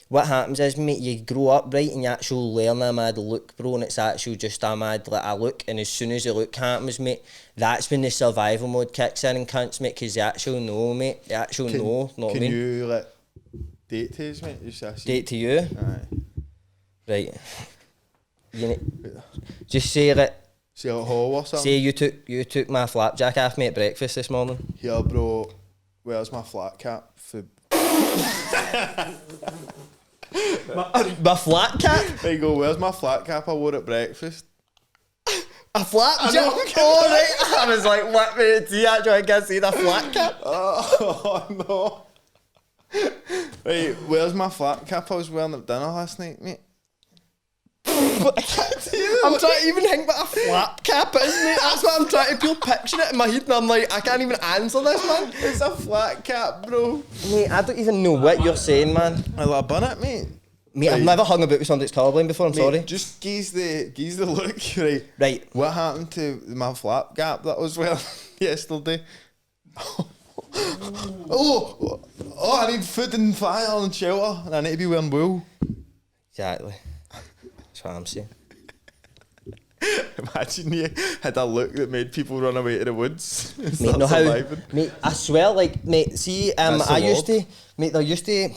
what happens is, mate, you grow up, right, and you actually learn a mad look, bro, and it's actually just a mad, like, a look, and as soon as the look happens, mate, that's when the survival mode kicks in and cunts, mate, because you actually know, mate, you actually know what I mean? Can you, like, date to us, mate? Date to you? Aye. Right. Just say that. See a hole or something? Say you took my flapjack off me at breakfast this morning. Yeah, bro. Where's my flat cap? For my flat cap? there you go. Where's my flat cap I wore at breakfast? A flapjack? Oh, right. I was like, what minute do you actually can see the flat cap? Oh, no. Right, where's my flat cap I was wearing at dinner last night, mate? I'm trying to even think what a flap cap is, mate. That's what I'm trying to picture it in my head, and I'm like, I can't even answer this, man. It's a flat cap, bro. Mate, I don't even know what you're saying, man. I'll bun it, mate. Mate, Right. I've never hung about with somebody that's colourblind before, I'm Mate, sorry. just geese the look, right? Right. What happened to my flap cap that I was wearing yesterday? Oh, I need food and fire and shelter, and I need to be wearing wool. Exactly. That's what I'm saying. Imagine you had a look that made people run away to the woods. And Mate, start no how, surviving. mate, I swear, like, mate, see, That's the I used Lord. to, mate, there used to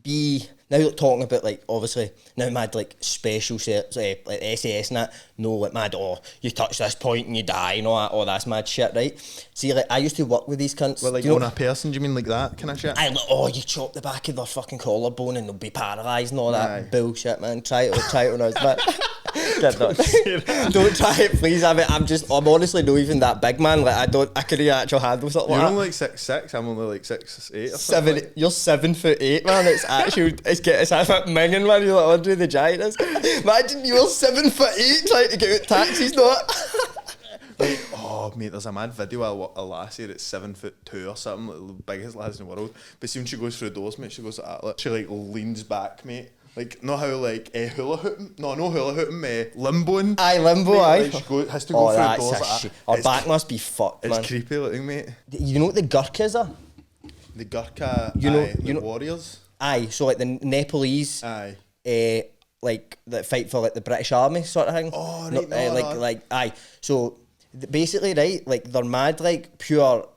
be, now you're talking about, like, obviously, now mad, like, special, like, SAS and that, no, like, mad, oh, you touch this point and you die, and all that's mad shit, right? See, like, I used to work with these cunts. Well, like do you on know, a person, do you mean like that kind of shit? I like, oh, you chop the back of their fucking collarbone and they'll be paralysed and all that Aye. bullshit, man. Try it on us, but don't try it, please. I'm honestly not even that big, man. Like, I couldn't actually handle something You're like only that. like 6'6", I'm only like 6'8" or something. Seven, you're 7'8", man. It's actually, it's half a minging, man. You're like Andre the Giant is. Imagine you were 7'8" trying to get out taxis, not. Like, oh, mate, there's a mad video of a lassie that's 7'2" or something, like the biggest lass in the world. But see, when she goes through doors, mate, she goes like that. Like, she like leans back, mate. Like, not how like hula hooping. No hula hooping, limboing. Aye, limbo, Mate, aye. like, she has to go through that's doors a like that. shit. Our It's- back must be fucked, It's man. creepy looking, mate. You know what the Gurkhas are? The Gurkha, You know- aye, you the know- warriors. Aye, so like the Nepalese. Aye. Like that fight for like the British Army sort of thing. Oh, No, right, no. like aye. So basically, right, like they're mad, like pure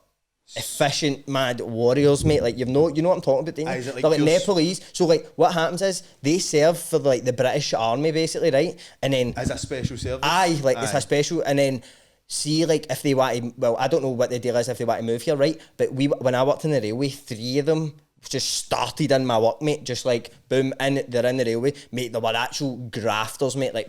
efficient mad warriors, mate. Like you know what I'm talking about, don't you? Aye, is it like They're like pure Nepalese. So like what happens is they serve for like the British Army basically, right? And then As a special service. aye, like it's Aye. a special, and then see like if they want to, well, I don't know what the deal is if they want to move here, right? But when I worked in the railway, 3 of them just started in my work, mate. Just like boom, they're in the railway, mate. They were actual grafters, mate. Like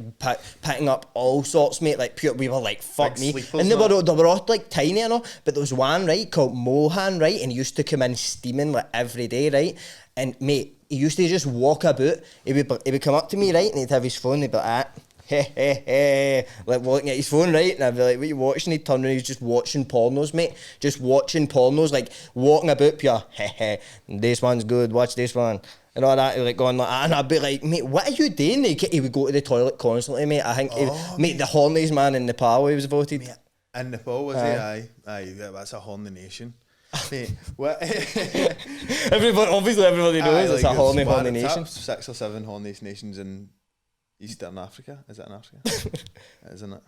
picking up all sorts, mate. Like pure, we were like fuck Big me, sleepers, and they man. were all like tiny and all. But there was one right called Mohan, right, and he used to come in steaming like every day, right. And mate, he used to just walk about. He would come up to me, right, and he'd have his phone. He'd be like, like looking at his phone, right? And I'd be like, what are you watching? He'd turn around, he's just watching pornos, mate. Just watching pornos, like walking about pure, this one's good, watch this one. And all that, like going like that. And I'd be like, mate, what are you doing? He would go to the toilet constantly, mate. I think, mate, the horniest man in Nepal, he was voted. Mate, in Nepal, was he? Aye. Yeah, that's a horny nation. Mate, what? Obviously everybody knows it's a horny top nation. 6 or 7 horniest nations in Eastern Africa. Is it in Africa? Isn't it?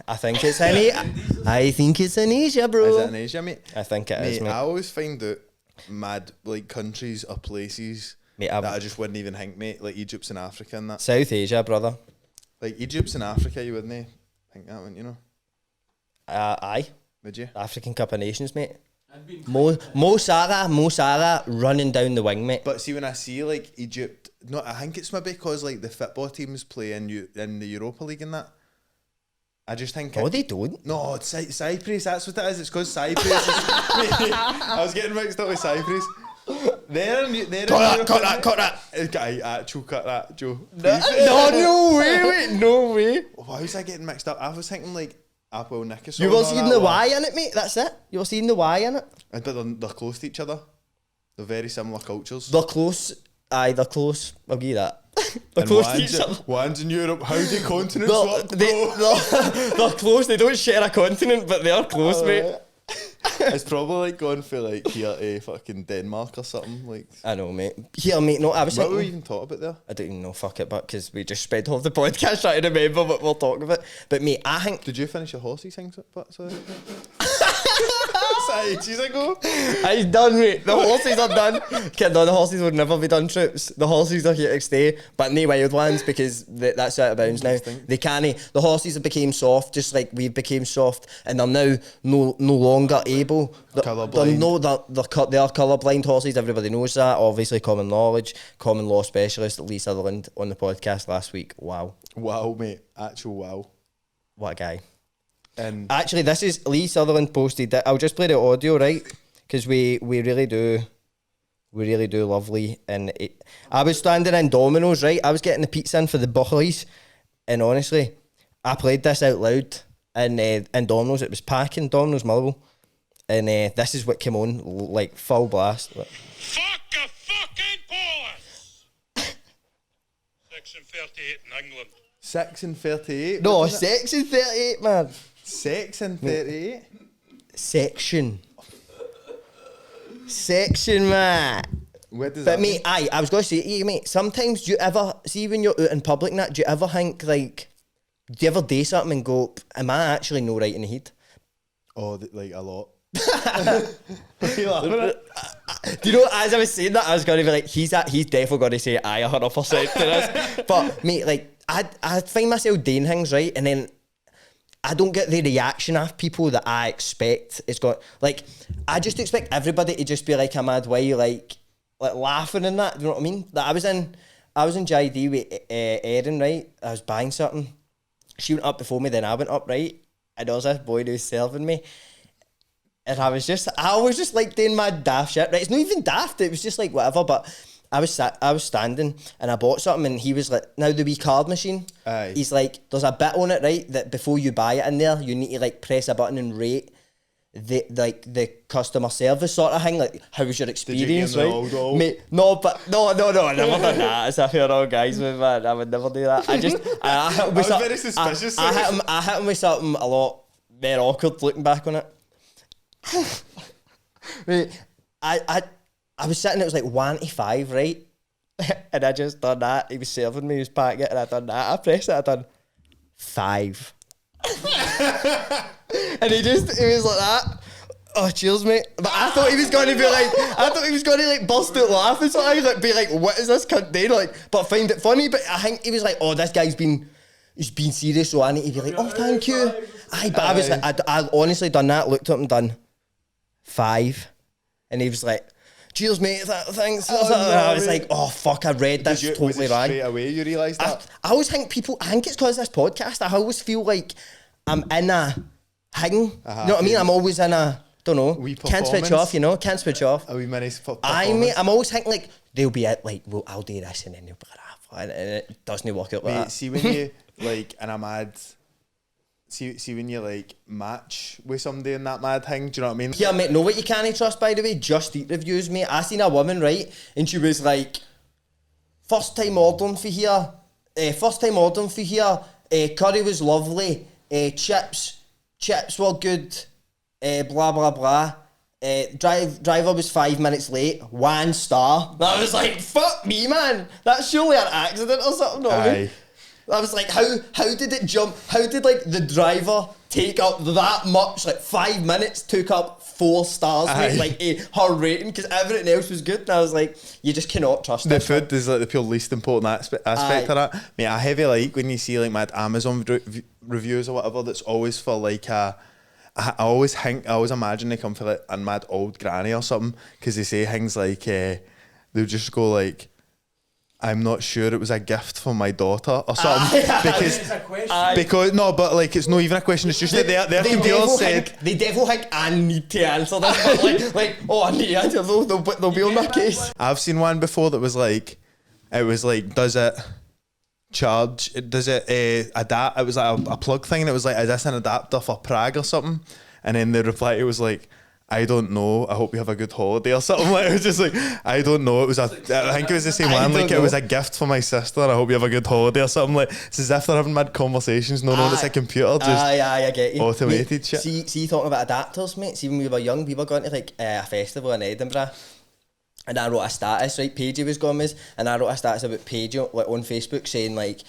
I think it's in Asia, bro. Is it in Asia, mate? I think it is, Mate, mate. I always find out mad like countries or places Mate, that I just wouldn't even think, mate. Like Egypt's in Africa and that. South Asia, brother. Like Egypt's in Africa, you wouldn't think that, wouldn't you know? Aye. Would you? African Cup of Nations, mate. I'd been Mo Salah running down the wing, mate. But see, when I see like Egypt, no, I think it's maybe because like the football teams play in the Europa League and that. I just think. Oh, they don't. No, it's Cyprus. That's what it is. It's because Cyprus. I was getting mixed up with Cyprus. They're cut that. Actual cut that, Joe. No way, mate. No way. Why was I getting mixed up? I was thinking like Apple Nickerson. You were seeing the Y in it, mate. That's it. You were seeing the Y in it. But they're close to each other. They're very similar cultures. They're close. Aye, they're close. I'll give you that. They're And close to each other. one's in Europe. How do continents work, bro? They're close. They don't share a continent, but they are close, mate. It's probably like going for like here to fucking Denmark or something. Like, I know, mate. Here, mate. No, I was what were we thinking. even talking about there? I don't even know. Fuck it, but because we just spent half the podcast trying to remember what we're talking about. But mate, I think. Did you finish your horsey thing? Sorry. ages ago. It's done, mate. The horses are done. No, the horses would never be done troops. The horses are here to stay, but no wild ones because that's out of bounds now. They can't. The horses have become soft, just like we've become soft, and they're now no longer able. They are colourblind horses. Everybody knows that. Obviously, common knowledge. Common law specialist Lee Sutherland on the podcast last week. Wow, mate. Actual wow. What a guy. And actually, this is Lee Sutherland posted it. I'll just play the audio, right? Because we really do love Lee. And I was standing in Domino's, right? I was getting the pizza in for the boys, and honestly, I played this out loud in Domino's. It was packing, Domino's Motherwell, and this is what came on like full blast. Fuck a fucking Polish! 6 and 38 in England. 6 and 38. No, 6 and 38, man. 6 and 38. Section, man. Where does But that mate, I was going to say to you, mate, sometimes do you ever, see when you're out in public and that, do you ever think like, do you ever do something and go, am I actually no right in the head? Oh, like a lot. Do you know, as I was saying that, I was going to be like, he's definitely going to say aye 100% to this. But mate, like, I find myself doing things, right, and then I don't get the reaction of people that I expect. It's got like, I just expect everybody to just be like a mad way, like laughing and that. You know what I mean? Like, I was in JD with Erin, right? I was buying something. She went up before me, then I went up, right? And there was this boy who was serving me. And I was just like doing my daft shit, right? It's not even daft, it was just like whatever, but I was standing and I bought something and he was like, now the wee card machine, aye. He's like, there's a bit on it, right, that before you buy it in there, you need to like press a button and rate the customer service sort of thing, like how was your experience, right? Mate, no, I never done that. It's a fair old guys move, man. I would never do that. I hit him with very suspicious. I hit him with something a lot more awkward looking back on it. Mate, I was sitting, it was like 1-5, right? And I just done that. He was serving me, he was packing it, and I done that. I pressed it, I done 5. And he was like that. Oh, cheers, mate. But I thought he was going to be like, bust out laughing, so I like be like, what is this cunt doing? Like, but find it funny. But I think he was like, oh, this guy's been serious, so I need to be like, oh, thank you. Aye, but I was like, I honestly done that, looked at him, done 5, and he was like, cheers, mate, thanks. I was like, oh fuck, I read this totally wrong. Straight away you realised that? I always think I think it's because of this podcast, I always feel like I'm in a thing. You know what I mean? I'm always in a, don't know, can't switch off, you know, can't switch off. A wee mini performance. Mate, I'm always thinking like, they'll be like, well, I'll do this, and then they'll be like, and it doesn't work out like that. See when you, like, in a mad... See when you like match with somebody in that mad thing, do you know what I mean? Yeah, mate, know what you can't trust, by the way? Just Eat reviews, mate. I seen a woman, right, and she was like, first time ordering for here, curry was lovely, chips were good, blah blah blah. Driver was 5 minutes late, 1 star. I was like, fuck me, man, that's surely an accident or something. Aye. I was like, how did it jump? How did like the driver take up that much? Like 5 minutes took up 4 stars, mate, like her rating, because everything else was good. And I was like, you just cannot trust the this. Food is like the pure least important aspect of that. Mate, I heavy like when you see like mad Amazon reviews or whatever. That's always for like I always imagine they come for like a mad old granny or something, because they say things like they'll just go like, I'm not sure it was a gift for my daughter or something, because no, but like it's not even a question. It's just that their computer said the devil think I need to answer this, but like oh, I need to answer they'll be on my case. I've seen one before that was like, it was like, does it charge? Does it adapt? It was like a plug thing, and it was like, is this an adapter for Prague or something? And then the reply it was like, I don't know, I hope you have a good holiday or something. Like, it was just like, I don't know. I think it was the same one, like, it was a gift for my sister, I hope you have a good holiday or something. Like, it's as if they're having mad conversations, no, it's a computer, just I get you. Automated mate, shit. See, talking about adapters, mate, see when we were young, we were going to like a festival in Edinburgh, and I wrote a status, right, Paige was going with, and I wrote a status about Paige like, on Facebook saying like,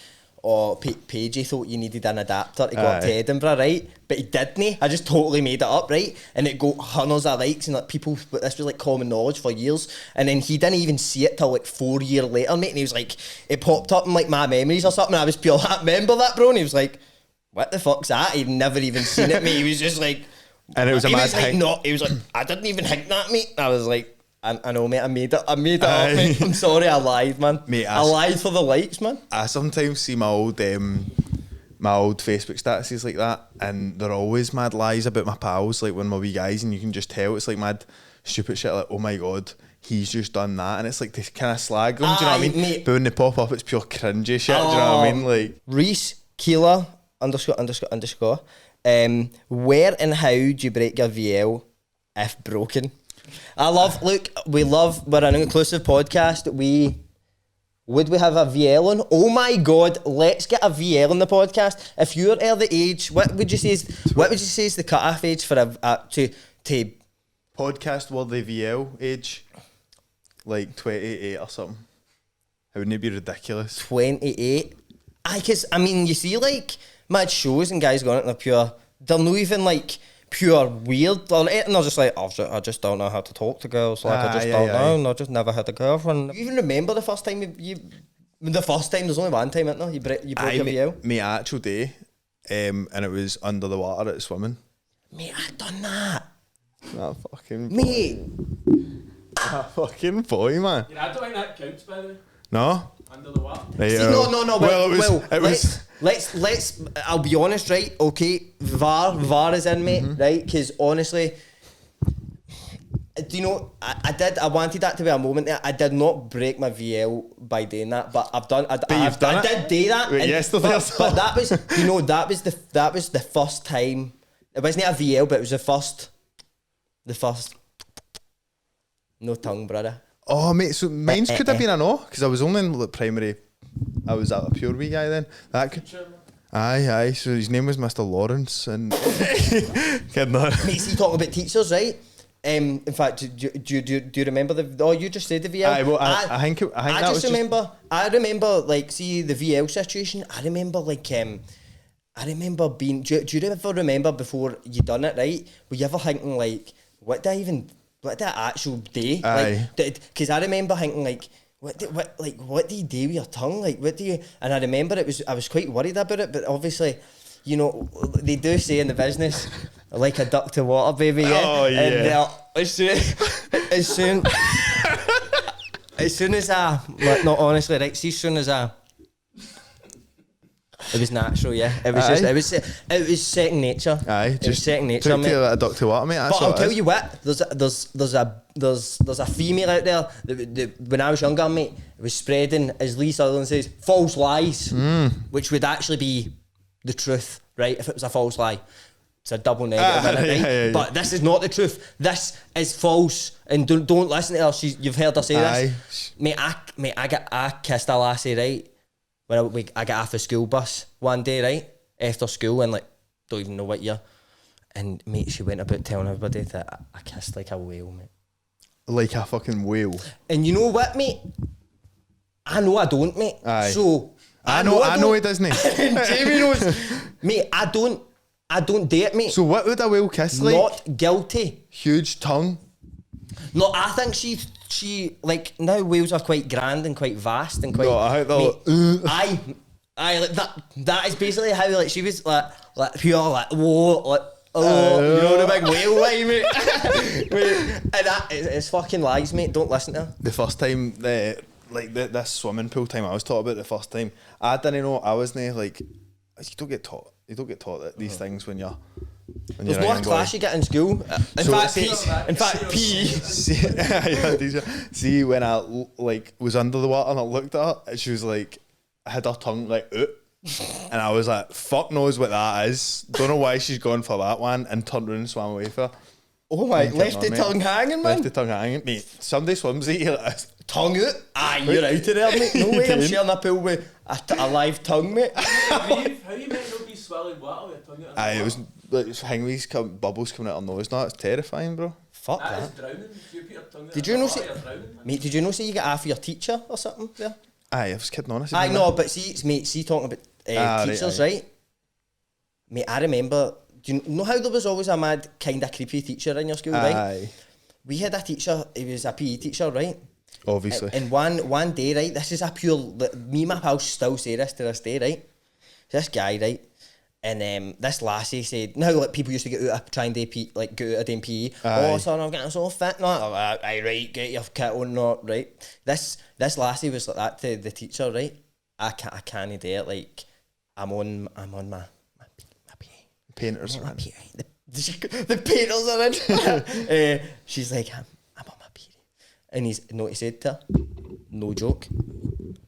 Paigey thought you needed an adapter to go up to Edinburgh, right? But he didn't. I just totally made it up, right? And it got hundreds of likes and like people, but this was like common knowledge for years. And then he didn't even see it till like 4 years later, mate. And he was like, it popped up in like my memories or something. And I was pure, remember that, bro? And he was like, what the fuck's that? He'd never even seen it, mate. He was just like, and it was a mad thing. He was like, I didn't even think that, mate. I was like, I know, mate. I made it up, mate. I'm sorry, I lied, man. Mate, I lied for the likes, man. I sometimes see my old Facebook statuses like that, and they're always mad lies about my pals, like when my wee guys, and you can just tell it's like mad stupid shit, like, oh my god, he's just done that, and it's like they kind of slag them, do you know what I mean? Mate. But when they pop up, it's pure cringy shit, do you know what I mean? Like Reese Keeler ___. Where and how do you break your VL if broken? We're an inclusive podcast. Would we have a VL on? Oh my god, let's get a VL on the podcast. If you're the age, what would you say is the cut-off age for to podcast worthy VL age? Like 28 or something. Wouldn't it be ridiculous? 28? Because I mean, you see like mad shows and guys going out and they're not even like pure weird or anything. They're just like, I just don't know how to talk to girls. Like, I just don't know. And I just never had a girlfriend. Do you even remember the first time the first time? There's only one time, isn't there? You broke your VL? My actual day, and it was under the water at swimming. Mate, I done that. That fucking boy. Mate. That fucking boy, man. Yeah, I don't think that counts, by the way. No? Under the water. Right, No. Let's. I'll be honest, right? Okay, VAR is in, mate, right? Because honestly, do you know? I wanted that to be a moment there. I did not break my VL by doing that, but I've done. I did do that. Wait, yesterday, but that was, you know, that was the first time. It wasn't a VL, but it was the first. No tongue, brother. Oh, mate, so mine could have been a no, because I was only in primary. I was a pure wee guy then. That could. Aye. So his name was Mr. Lawrence, and kidding on. Mate, see, talking about teachers, right? In fact, do you remember the? Oh, you just said the VL. Aye, well, I think I that just was remember. I remember, like, see the VL situation. I remember, like, I remember being. Do you ever remember before you done it, right? Were you ever thinking like, what did I actual day? Aye. Because I remember thinking like, what do you do with your tongue? Like, what do you? And I remember I was quite worried about it, but obviously, you know, they do say in the business, like a duck to water, baby. Yeah. Oh yeah. And as soon as I, like, no, honestly, right. See, as soon as it was natural, yeah. It was it was second nature. Aye, it was second nature, mate. A duck to water, mate. That's but I'll tell you what, there's a female out there that when I was younger, mate, it was spreading, as Lee Sutherland says, false lies, which would actually be the truth, right? If it was a false lie, it's a double negative, in it, right? Yeah. But this is not the truth. This is false, and don't listen to her. You've heard her say this, mate. I kissed a lassie, right? When I got off a school bus one day, right, after school, and like, don't even know what year, and mate, she went about telling everybody that I kissed like a whale, mate. Like a fucking whale. And you know what, mate? I know I don't, mate. Aye. So I know he doesn't. Jamie knows, mate. I don't date, mate. So what would a whale kiss like? Not guilty. Huge tongue. No, I think she like, now whales are quite grand and quite vast and quite. No, I think I like that is basically how, like, she was like pure, like, whoa, like, oh, you know, the big whale way, mate. And that it's fucking lies, mate. Don't listen to her. The first time, this swimming pool time I was taught about, the first time, I didn't know. I wasn't like, you don't get taught that these things when you're. There's no class you get in school. In fact, PE. See, when I like was under the water and I looked at her, and she was like, I had her tongue like out, and I was like, fuck knows what that is. Don't know why she's gone for that one, and turned around and swam away for her. Oh my, left the tongue hanging, man. Left the tongue hanging, mate. Somebody swims at you like this. Tongue out? Aye, you're out of there, mate. No way I'm sharing a pool with a live tongue, mate. How you meant not be swallowing water with your tongue out? Aye, it was like hangwees, bubbles coming out of her nose. No, it's terrifying, bro. Fuck that. That Is drowning. If you put your tongue out did you know, drowning, mate, did you know, say you get off your teacher or something there? Aye, I was kidding on. Aye, no, but see, mate, see, talking about teachers, right? Mate, I remember, do you know how there was always a mad, kind of creepy teacher in your school, right? Aye. We had a teacher, he was a PE teacher, right? Obviously. And one day, right, this is a pure, me and my pal still say this to this day, right? This guy, right, and this lassie said, now like people used to get out of try and do PE, like go out of doing PE. Aye. Oh, son, I'm getting so fit now. Aye, right, get your kit on, not right. This lassie was like that to the teacher, right? I can't do it. Like I'm on my PE. Painters. My PE. The painters are in. She's like, I'm on my PE, and you know what he said to her? No joke.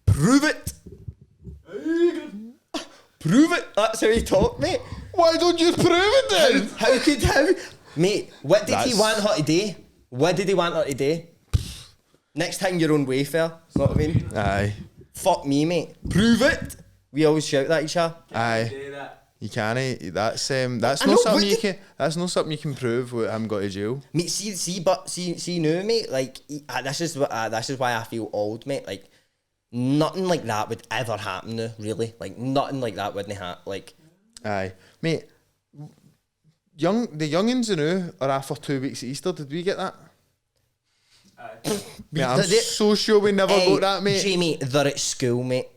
Prove it. Prove it. That's how he talked, mate. Why don't you prove it then? How? Mate, what did he That's- want her to do? What did he want her to do? Next time you're on Wayfair, know what I mean? Aye. Fuck me, mate. Prove it. We always shout that at each other. Aye. Say that. You can't. That's I not know, something what you the- can. That's not something you can prove with him got to jail. Mate, see now, mate. Like this is why I feel old, mate. Like nothing like that would ever happen now, really. Like nothing like that wouldn't happen. Like Aye, mate. The youngins now are after 2 weeks at Easter. Did we get that? Aye. Mate, I'm Did it? so sure we never got that, mate. Jamie, they're at school, mate.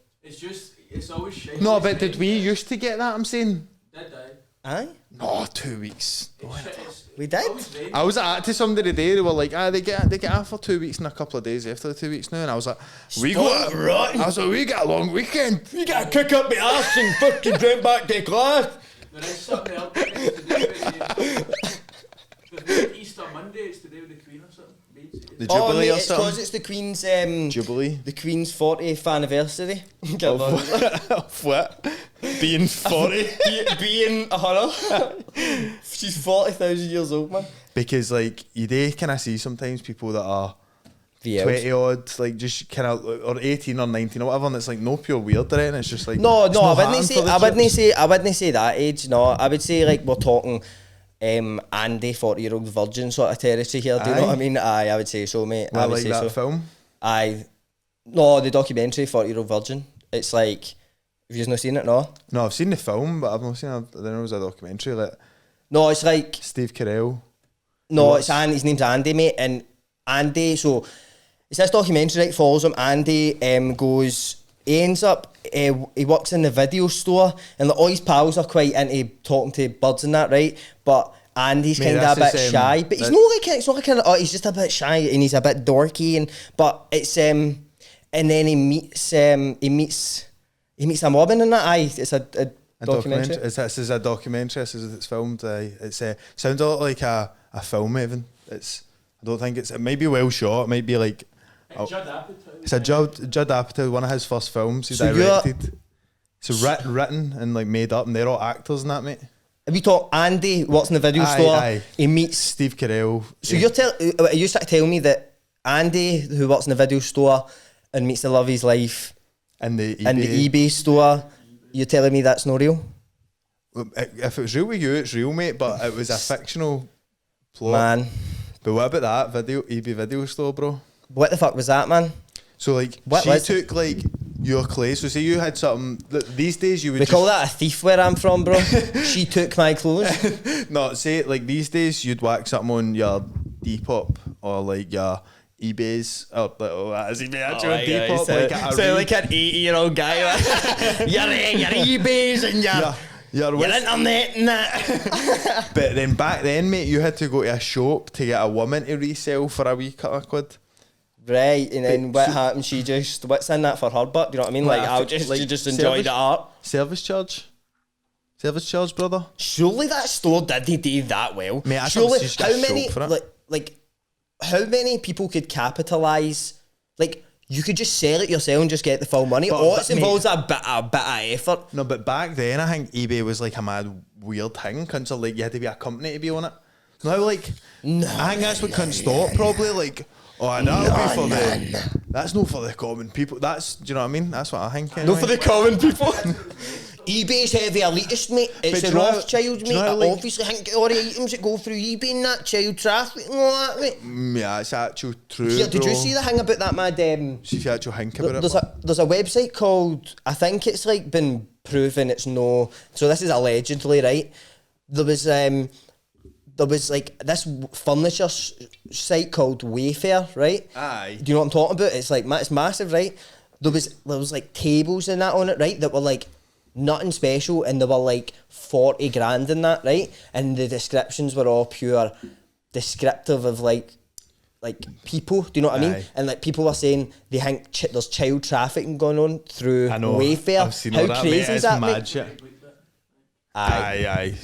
It's always shit. No, but did we used to get that? I'm saying. Did I? Aye, No, 2 weeks. we did. I was at to somebody today. They were like, they get after 2 weeks and a couple of days after the 2 weeks now, and I was like, Stop rotting. I was like, we got a long weekend. You gotta kick up my ass and fucking jump back to class. There is something else to do with there's no Easter Monday, it's to do with the Queen or something. The Oh, Jubilee mate, or it's because something. it's the Queen's Jubilee. the Queen's 40th anniversary. Come on. Of what? Being 40. Being a horror. She's 40,000 years old, man. Because like you do kind of see sometimes people that are VLs. 20 odd, like just kind of or 18 or 19 or whatever, and it's like no pure weird or anything. It's just like No, it's I not wouldn't happened say. for the I wouldn't chips. say. I wouldn't say that age. No, I would say like we're talking. Andy, 40-year-old virgin sort of territory here. Do you know what I Aye. mean? Aye, I would say so, mate. I Well, would like say that so. film. Aye, no, the documentary 40-year-old virgin. It's like, have you not seen it? No, No, I've seen the film, but I've not seen. I don't know, it was a documentary like no, it's like Steve Carell. no, What's- it's Andy. His name's Andy, mate, and Andy. So it's this documentary, right? Follows him. Andy goes. He ends up. He works in the video store, and like, all his pals are quite into talking to birds and that, right? But Andy's Mate, kind of a this bit is, shy, but he's that- not like it's not like kind of. Oh, he's just a bit shy, and he's a bit dorky, and but it's and then he meets a woman in that. Aye, it's a documentary. This is a documentary. This is it's filmed. It's sounds a lot like a film even. It's I don't think it might be well shot. It might be like Judd Apatow. it's a Judd Apatow, one of his first films. He So directed. So written and like made up, and they're all actors and that, mate. We talk Andy works in the video Aye, store. aye. He meets. Steve Carell. So you used to tell me that Andy, who works in the video store and meets the love of his life and the in the eBay store, you're telling me that's not real? If it was real with you, it's real, mate. But it was a fictional plot. Man, But what about that eBay video store, bro? what the fuck was that, man? So like What she was took like your clothes. So say you had something these days you would We just, call that a thief where I'm from, bro. She took my clothes. no say like these days you'd whack something on your Depop or like your eBay's or what is eBay actually on Depop like a so like an 80-year-old guy. Your eBays and your internet and that. But then back then, mate, you had to go to a shop to get a woman to resell for a wee couple of quid. Right, and then But what so- happened? She just what's in that for her butt? Do you know what I mean? Like Well, she just enjoyed service- the art. Service charge, brother. Surely that store didn't do that well. Mate, I surely, thought she's got how a many shop for it. like how many people could capitalise? Like you could just sell it yourself and just get the full money. But All that- it involves a bit of effort. No, but back then I think eBay was like a mad weird thing. Cunts are like you had to be a company to be on it. Now like I think that's what cunts thought probably like. Oh, that'll be for the. That's not for the common people. That's do you know what I mean? That's what I think. No, Anyway. for the common people. eBay's heavy elitist, mate. It's do the you know- Rothschilds, do you mate. know, like- Obviously, I think all the items that go through eBay and that, child trafficking and all that, mate. Yeah, it's actual true, Here, did bro. you see the thing about that mad... See if you actually think about There's it. there's a website called, I think it's like been proven it's no, so this is allegedly, right? There was like this furniture site called Wayfair, right? Aye. Do you know what I'm talking about? It's like it's massive, right? There was like tables and that on it, right? That were like nothing special, and they were like 40 grand in that, right? And the descriptions were all pure descriptive of like people, do you know what I mean? Aye. And like people were saying they think there's child trafficking going on through I know. Wayfair. I've seen How all that, crazy mate. is It's that, mad mate? shit. Aye. Aye.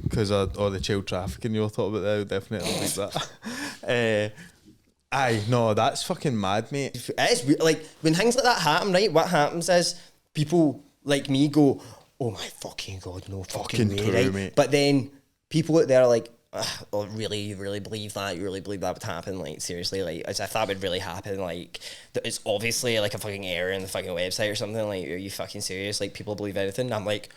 Because of all the child trafficking you're talking about there, I would definitely like that. Aye, no, that's fucking mad, mate. It is weird. Like when things like that happen, right? What happens is people like me go, "Oh my fucking god, no fucking way!" true, right? mate. But then people out there are like, "Oh, really? You really believe that? You really believe that would happen? Like seriously? Like as if that would really happen? Like it's obviously like a fucking error in the fucking website or something. Like are you fucking serious? Like people believe anything?" And I'm like,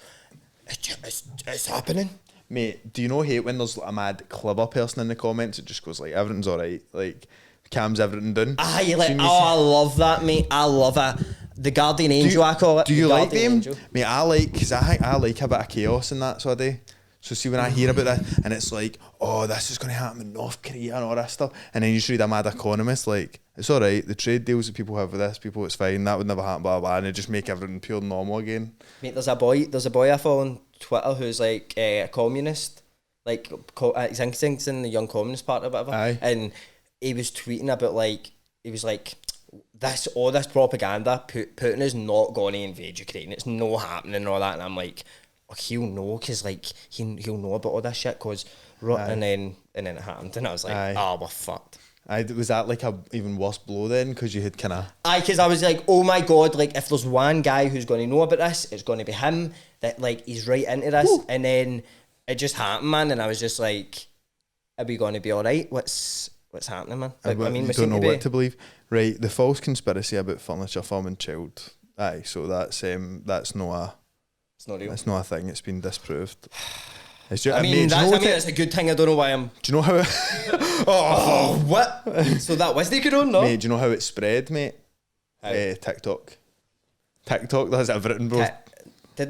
"It's happening." Mate, do you know hate when there's a mad clever person in the comments? It just goes like, everything's alright. Like, Cam's everything done. Aye, like, Seen me I love that, mate. I love it. The guardian angel, I call it. Do you The like guardian them? angel. Mate, I like, because I think I like a bit of chaos and that sort of day. So see when I hear about that and it's like, oh, this is going to happen in North Korea and all this stuff. And then you just read a mad economist like, it's all right, the trade deals that people have with this, people, it's fine, that would never happen, blah, blah, and they just make everything pure normal again. Mate, there's a boy I follow on Twitter who's like a communist. Like, he's in the Young Communist Party or whatever. Aye. And he was tweeting about like, he was like, all this propaganda, Putin is not going to invade Ukraine. It's not happening and all that. And I'm like, oh, he'll know, because like, he'll know about all this shit, because, and then it happened. And I was like, Aye. oh, we're fucked. Was that like a even worse blow then? Because you had kind of... Aye, because I was like, oh my god, like if there's one guy who's going to know about this, it's going to be him, that like he's right into this. Woo. And then it just happened, man, and I was just like, are we going to be alright? What's happening, man? Like, I mean, we you seem don't know to be... what to believe. Right, the false conspiracy about furniture farming child. Aye, so that's not It's not real. it's not a thing, it's been disproved. It's just, I mean, that's a good thing. I don't know why I'm... do you know how... Oh, what? So that was the good one, no? Mate, do you know how it spread, mate? How? TikTok. TikTok does everything, bro.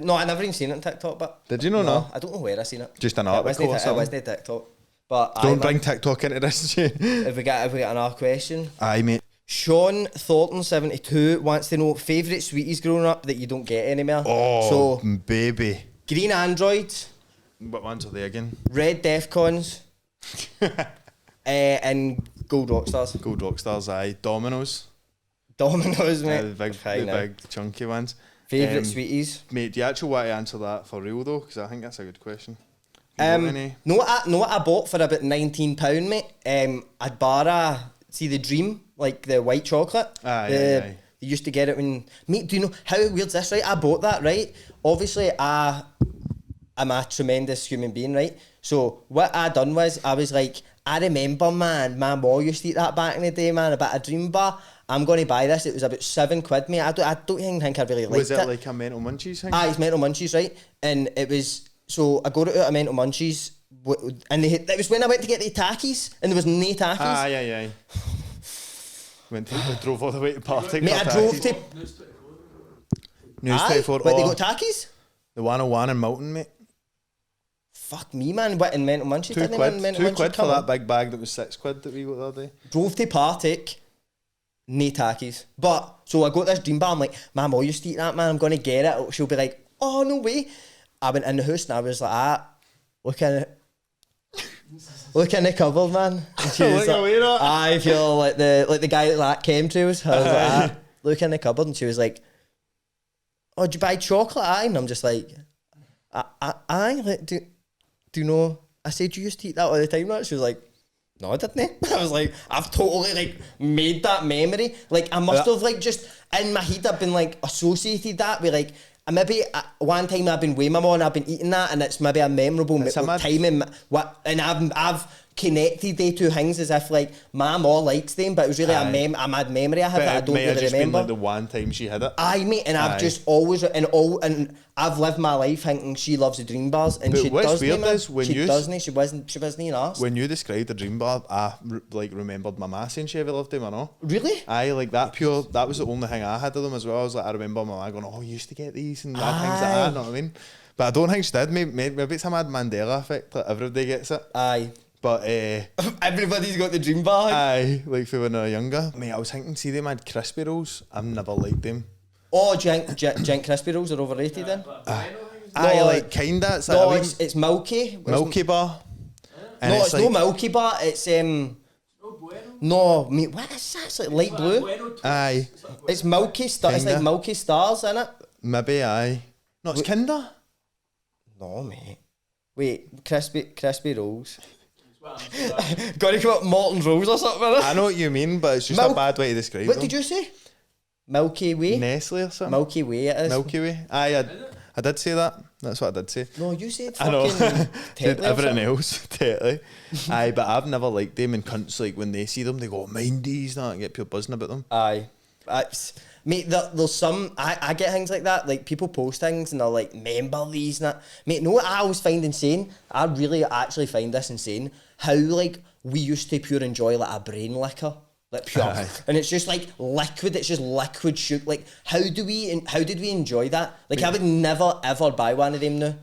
No, I never even seen it on TikTok, but... Did you know? No? I don't know where I seen it. Just an It article or wasn't it something? wasn't TikTok. But Don't bring TikTok into this. If we get another question... Aye, mate. Sean Thornton 72 wants to know favourite sweeties growing up that you don't get anymore. Oh, So, baby. green androids, What ones are they again? red Defcons, and gold rockstars. Gold Rockstars, aye. Dominoes. Dominoes, mate. The Fine, big chunky ones. Favourite sweeties. Mate, do you actually want to answer that for real though? Because I think that's a good question. You got any? Know what I bought for about £19, mate? I'd borrow, see the Dream, like the white chocolate. Aye. You used to get it when... Mate, do you know how weird's this, right? I bought that, right? Obviously, I'm a tremendous human being, right? So what I done was, I was like, I remember, man, my mom used to eat that back in the day, man, a bit of Dream Bar. I'm going to buy this. It was about £7, mate. I don't even think I really liked it. Was it like a mental munchies thing? It's mental munchies, right? And it was... So I got it out of mental munchies, and it was when I went to get the Takis, and there was no Takis. Aye. Drove all the way to Partick. Mate, I drove to... News Aye, 24. but they got Takis? The 101 in Moulton, mate. Fuck me, man. What, in mental munchies? £2 Didn't they, man? Mental £2 Munchies, for come that on. big bag that was £6 that we got the other day. Drove to Partick, no Takis. But, so I got this Dream Bar, I'm like, my mom used to eat that, man, I'm going to get it. She'll be like, oh, no way. I went in the house and I was like, look in the cupboard, man. And she was Look away, like, that. I feel like the guy that like chemtrails. I was like, look in the cupboard, and she was like, oh, did you buy chocolate? Aye, and I'm just like, aye, like, do you know? I said you used to eat that all the time, right? She was like, no, I didn't. I was like, I've totally like made that memory. Like I must have like just in my head I've been like associated that with like. Maybe one time I've been with my mum and I've been eating that, and it's maybe a memorable time in what, and I've connected they two things as if like my mom likes them, but it was really a mad memory I have that I don't really just remember. Been like the one time she had it. Aye, mate, and I've just always and I've lived my life thinking she loves the dream bars, and but she what's doesn't. Weird is when she doesn't. She wasn't even asked. When you described the dream bar, I remembered my ma saying she ever loved them or no. Really? Aye, like that pure. That was the only thing I had of them as well. I was like, I remember my ma going, "Oh, you used to get these and that things like that." You know what I mean? But I don't think she did. Maybe it's a mad Mandela effect. Like everybody gets it. Aye. But everybody's got the dream bar. Aye, like for when they were younger. Mate, I was thinking, see them had crispy rolls. I've never liked them. Oh, Gent crispy rolls are overrated then. Aye, No, like kinda. It's No, like it's Milky. Milky Bar. And No, it's like, no Milky Bar. It's No bueno. no, mate. What is that? It's like light blue. Bueno toast. Aye. It's Milky Star. It's like Kinda. Milky Stars, isn't it? Maybe aye. No, it's Kinder. No, mate. Wait, crispy rolls. It's what I'm Got to come up Morton's rolls or something. Innit? I know what you mean, but it's just a bad way to describe What them. did you say? Milky Way. Nestle or something? Milky Way it is. Milky Way. Aye, I did say that. That's what I did say. No, you said I know. fucking Did Tetley or everything something. else, totally. Aye, but I've never liked them, and cunts, like, when they see them, they go, mind these, that, and get pure buzzing about them. Aye. Mate, there's some... I get things like that. Like, people post things and they're like, remember these and that. Mate, know what I always find insane? I really actually find this insane. How, like, we used to pure enjoy, like, a brain liquor. Like, pure. Aye. And it's just, like, liquid. It's just liquid sugar. Like, how did we enjoy that? Like, I would never, ever buy one of them now.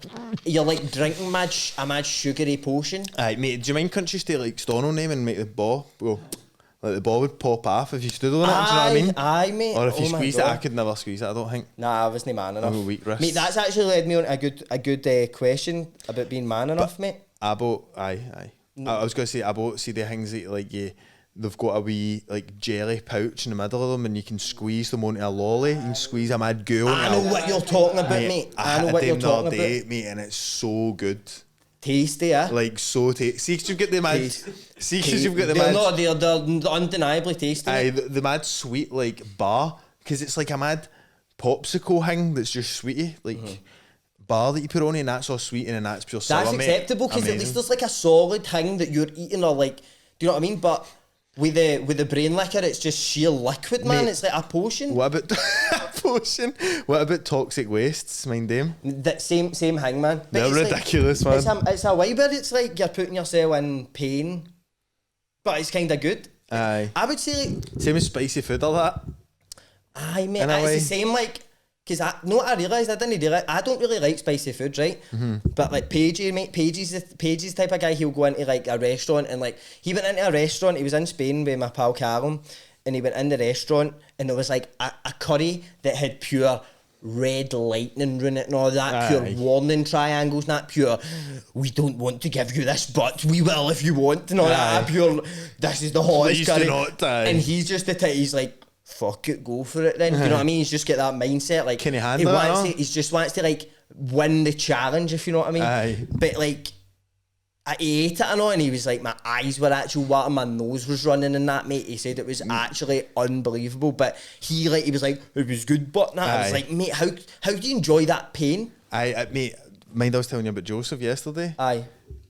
You're, like, drinking a mad sugary potion. Aye, mate, do you mind cunts used to, like, stone on them and make the ball go... Like the ball would pop off if you stood on it, do you know what I mean? Aye, mate. Or if you Oh my squeezed it, God. I could never squeeze it, I don't think. Nah, I wasn't man enough. I'm a weak wrist. Mate, that's actually led me on a good question about being man enough, mate. I bought, aye. I was going to say, I bought, see the things that, like, they've got a wee, like, jelly pouch in the middle of them and you can squeeze them onto a lolly. You can squeeze a mad goo onto I know what you're talking about, mate. I know what you're talking about. Mate, and it's so good. Tasty, eh? Like, so tasty. See, 'cause you've got the mad... See, 'cause you've got the they're mad... not, they're undeniably tasty. Aye, the mad sweet, like, bar. Because it's like a mad popsicle thing that's just sweetie. Like, bar that you put on it and that's all sweet and then that's pure sour, That's mate. acceptable because at least Amazing. there's like a solid thing that you're eating or like, do you know what I mean? But with the brain liquor, it's just sheer liquid, man. Mate, it's like a potion. What about... potion? What about toxic wastes? Mind them? That same thing, man. But They're it's like- ridiculous, man. It's a way, but it's like you're putting yourself in pain, but it's kind of good. Aye. I would say, like, Same as spicy food or that. aye, mate. In a It's way. the same, like, because I realised I didn't realise I don't really like spicy food, right? But like Paige, mate, Paige's the type of guy he'll go into like a restaurant and like he went into a restaurant. He was in Spain with my pal Callum, and he went in the restaurant and there was like a curry that had pure red lightning in it and all that, Aye. pure warning triangles, not pure. We don't want to give you this, but we will if you want, and all that. Aye. Pure. This is the hottest Please do curry, not, aye. and he's just the type. He's like, fuck it, go for it then. You know what I mean? He's just got that mindset. Like, Can he handle it, no? he just wants to like win the challenge, if you know what I mean. Aye. But like, he ate it, I know, and he was like, my eyes were actual watering, my nose was running and that, mate. He said it was actually unbelievable. But he was like, it was good, but that. I was Aye. like, mate, how do you enjoy that pain? Mate, mind I was telling you about Joseph yesterday? Aye.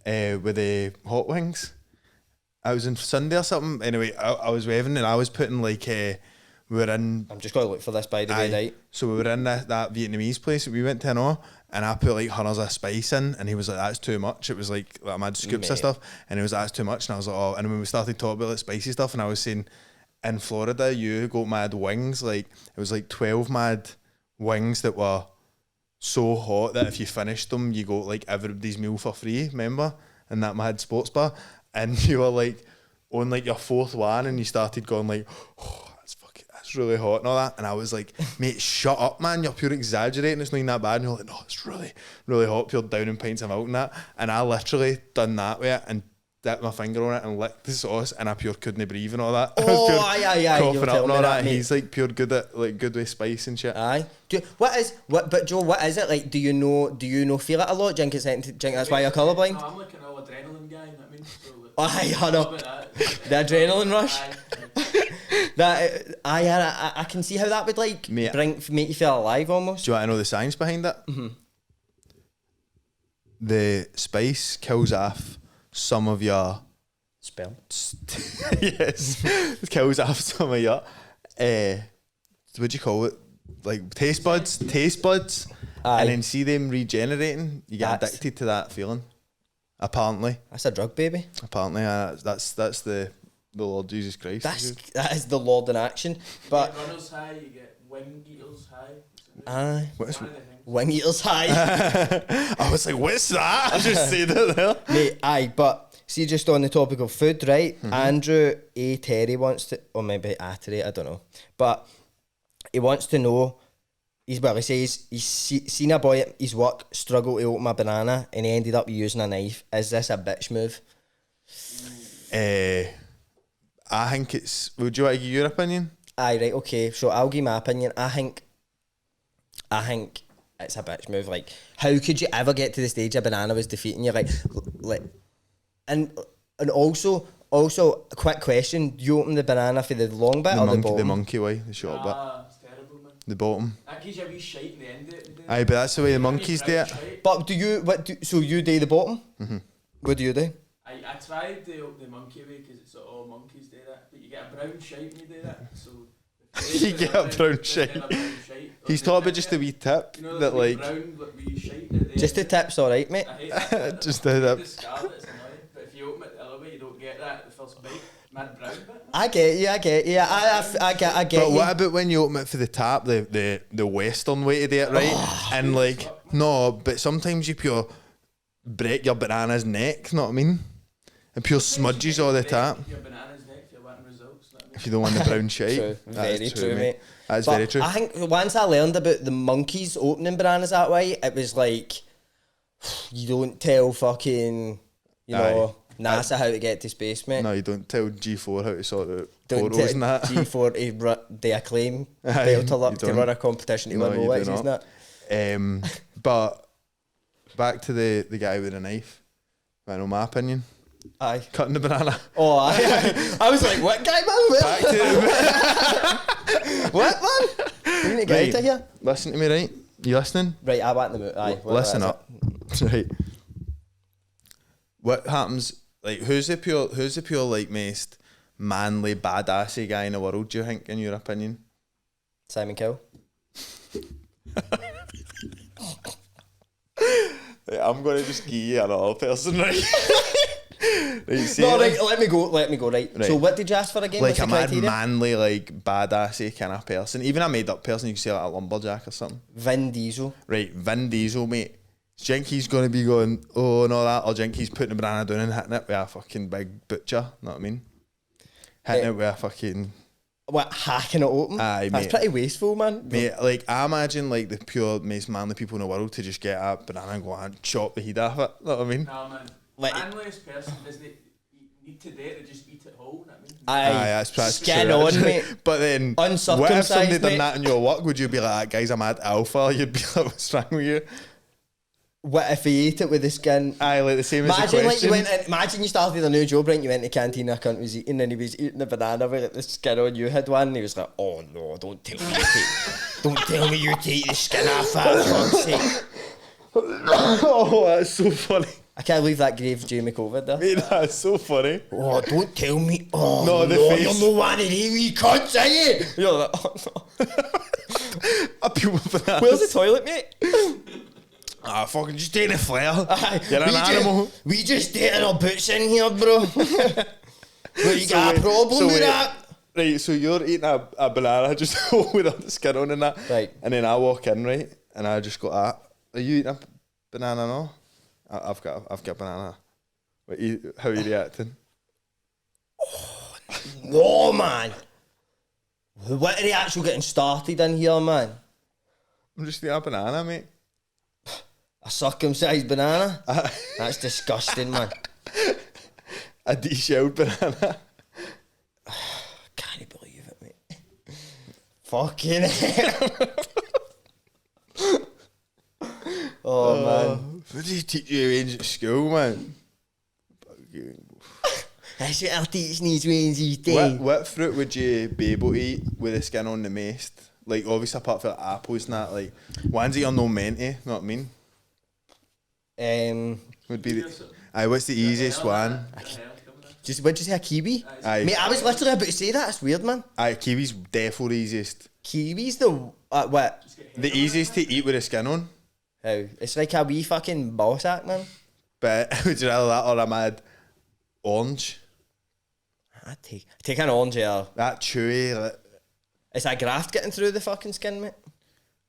With the hot wings. I was on Sunday or something. Anyway, I was waving and I was putting like... we were in... I'm just going to look for this, by the way, right? So we were in that Vietnamese place that we went to, and I put like hundreds of spice in, and he was like, that's too much. It was like mad scoops Mate. of stuff, and he was like, that's too much. And I was like, oh, and when we started talking about like spicy stuff, and I was saying, in Florida, you got mad wings, like, it was like 12 mad wings that were so hot that if you finished them, you got like everybody's meal for free, remember? In that mad sports bar. And you were like, on like your fourth one, and you started going like, oh, that's really hot and all that, and I was like, mate, shut up, man, you're pure exaggerating, it's not even that bad. And you're like, no, it's really, really hot, pure downing pints of milk and that. And I literally done that with it and dipped my finger on it and licked the sauce, and I pure couldn't breathe and all that. I was Oh, pure aye, you coughing were up telling and me all that, that, and mate. he's like pure good at like good with spice and shit. Aye. But Joe, what is it like? Do you know feel it a lot? Do you think that's why you're colourblind? No, I'm like an all adrenaline guy, you know what I mean? So, like, Aye, I know. about that. The adrenaline rush. Aye. I can see how that would like Mate. make you feel alive almost. Do you want to know the science behind it? The spice kills off some of your Sperm. Yes, kills off some of your what do you call it? Like taste buds, Aye. and then see them regenerating. You get That's- addicted to that feeling. Apparently, That's a drug, baby. that's the Lord Jesus Christ. That is the Lord in action. But you get runners high, you get wing eaters high. aye, What's- One of the things. wing eaters high. I was like, what's that? I just said it there. Mate, aye, but see, just on the topic of food, right? Andrew A. Terry wants to, or maybe Terry, I don't know, but he wants to know. He says he's seen a boy at his work struggle to open a banana and he ended up using a knife. Is this a bitch move? I think it's. Would you want to give your opinion? Aye, right, okay. So I'll give my opinion. I think it's a bitch move. Like, how could you ever get to the stage a banana was defeating you? Like, and also, a quick question: do you open the banana for the long bit or the bottom? The monkey way, the short bit, It's terrible, man. the bottom. That gives you a wee shite in the end of it. Aye, but that's the way the monkeys do it. But so you do the bottom? Mm-hmm. What do you do? I tried the monkey way because it's all monkeys do that, but you get a brown shite when you do that. So You get a brown shite. He's talking about just a wee tip you know, that like brown, wee shite at the Just the end. tip's alright, mate. I hate that. just I did hate it. the scar, it's annoying. But if you open it the other way, you don't get that at the first bite. Mad brown bit. I get you. I get But you. what about when you open it for the tap, the western way to do it, right? And like no, but sometimes you pure break your banana's neck. Know what I mean? And pure smudges all the time. Your banana's neck if you're wanting results. If you don't want the brown shite. True. That is Very true, mate. That's But very true. I think once I learned about the monkeys opening bananas that way, it was like, you don't tell fucking, NASA how to get to space, mate. No, you don't tell G4 how to sort out Don't photos and that. G4 to acclaim Aye, Beltrlux you to don't. run a competition to No, win you Rolex, do isn't not. it? But back to the guy with a knife. I know my opinion. Aye. Cutting the banana. Oh, I was like, what guy, man? Back to What, man? You need to get out of here. Listen to me, right? You listening? Right, I want the move. Aye. Listen up. Right. What happens? Like, who's the pure like most manly, badassy guy in the world? Do you think, in your opinion? Simon Kill. Right, I'm gonna just give you another person, right? Right, see No, it? right, let me go, right. Right. So what did you ask for again? Like What's a the mad, criteria? manly, like badassy kind of person. Even a made up person, you can say like a lumberjack or something. Vin Diesel. Right, Vin Diesel, mate. Do you think he's going to be going, oh, and all that? Or do you think he's putting a banana down and hitting it with a fucking big butcher? Know what I mean? Hitting it with a fucking... What, hacking it open? Aye, That's mate. pretty wasteful, man. Mate, like, I imagine, like, the pure, most manly people in the world to just get a banana and go and chop the head off it. Know what I mean? No, man. Like- Manliest person doesn't need to dare to just eat it whole, know what I mean? Aye, That's skin true, on, actually. mate. But then, what if Uncircumcised, somebody done mate. that in your work? Would you be like, that guy's a mad alpha? You'd be like, what's wrong with you? What if he ate it with the skin? Aye, like the same as the Imagine like you question. went. Imagine you started a new job, right? You went to the canteen. A cunt was eating, and he was eating the banana with like, the skin on. You had one. And he was like, "Oh no! Don't tell me you take. Don't tell me you take the skin off that. For fuck's sake!" Oh, that's so funny. I can't believe that gave Jamie COVID there. Mate, that's so funny. Oh, don't tell me. Oh No, no, the you're face. no one of these wee cunts, are you? You're like, oh no. A pure banana. Where's the toilet, mate? Ah, fucking just take the flare. Aye, You're an animal. We just dated our boots in here, bro. But you So got a wait, problem so with wait. that? Right, so you're eating a banana just with all the skin on and that. Right. And then I walk in, right, and I just go, are you eating a banana now? I've got a banana. How are you reacting? No, man. What are they actually getting started in here, man? I'm just eating a banana, mate. A circumcised banana? That's disgusting, man. A de-shelled banana. Can't believe it, mate. Fucking hell. Oh, man. What do you teach you at school, man? That's what our teaching these Wednesdays day. What fruit would you be able to eat with the skin on the most? Like, obviously, apart from like, apples and that, like, ones that you're no meant to, know what I mean? Um, Would be the... Aye, what's the easiest one? What'd you say, a kiwi? Aye. Mate, I was literally about to say that. It's weird, man. Aye, kiwi's defo the easiest. Kiwi's the what? The easiest to eat with the skin on. How? It's like a wee fucking ball sack, man. But would you rather that or a mad orange? I'd take an orange here. That chewy. Is that graft getting through the fucking skin, mate?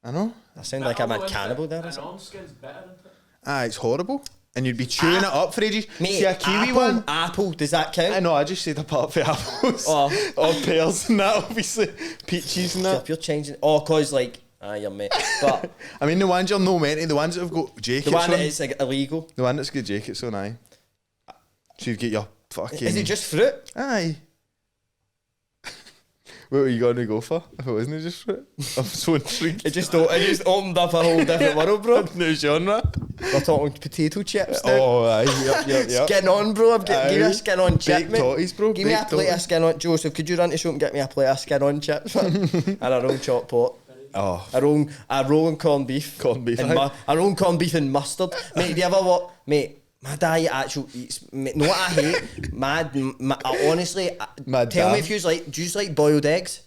I know. I sound like a mad cannibal there. An orange skin's better, isn't it? Ah, it's horrible. And you'd be chewing it up for ages. Mate, See a kiwi apple, one? Apple, does that count? I know, I just said apart from apples. Oh. Or pears and that, obviously. Peaches and that. If you're changing... Oh, cause like... you're mate. But... I mean, the ones you're no meant to, the ones that have got jackets the one on. that is like, illegal. The one that's got jackets on, aye. So you get your fucking... Is it just fruit? Aye. What were you going to go for? If it wasn't just fruit? I'm so intrigued. It just opened up a whole different world, bro. New genre. We're talking potato chips now. Oh, aye, yep. Skin on, bro. Give me a skin on chip, Baked mate. totties, bro. Give me a Baked plate of totties. skin on... Joseph, could you run to shop and get me a plate of skin on chips, man? And a roll chopped pork. Oh. A roll and corned beef. Corned beef, And aye. a roll and corned beef and mustard. Mate, do you ever what? Mate, my dad actually eats... Mate, know what I hate? Honestly... Mad tell me dad. if you like... Do you like boiled eggs?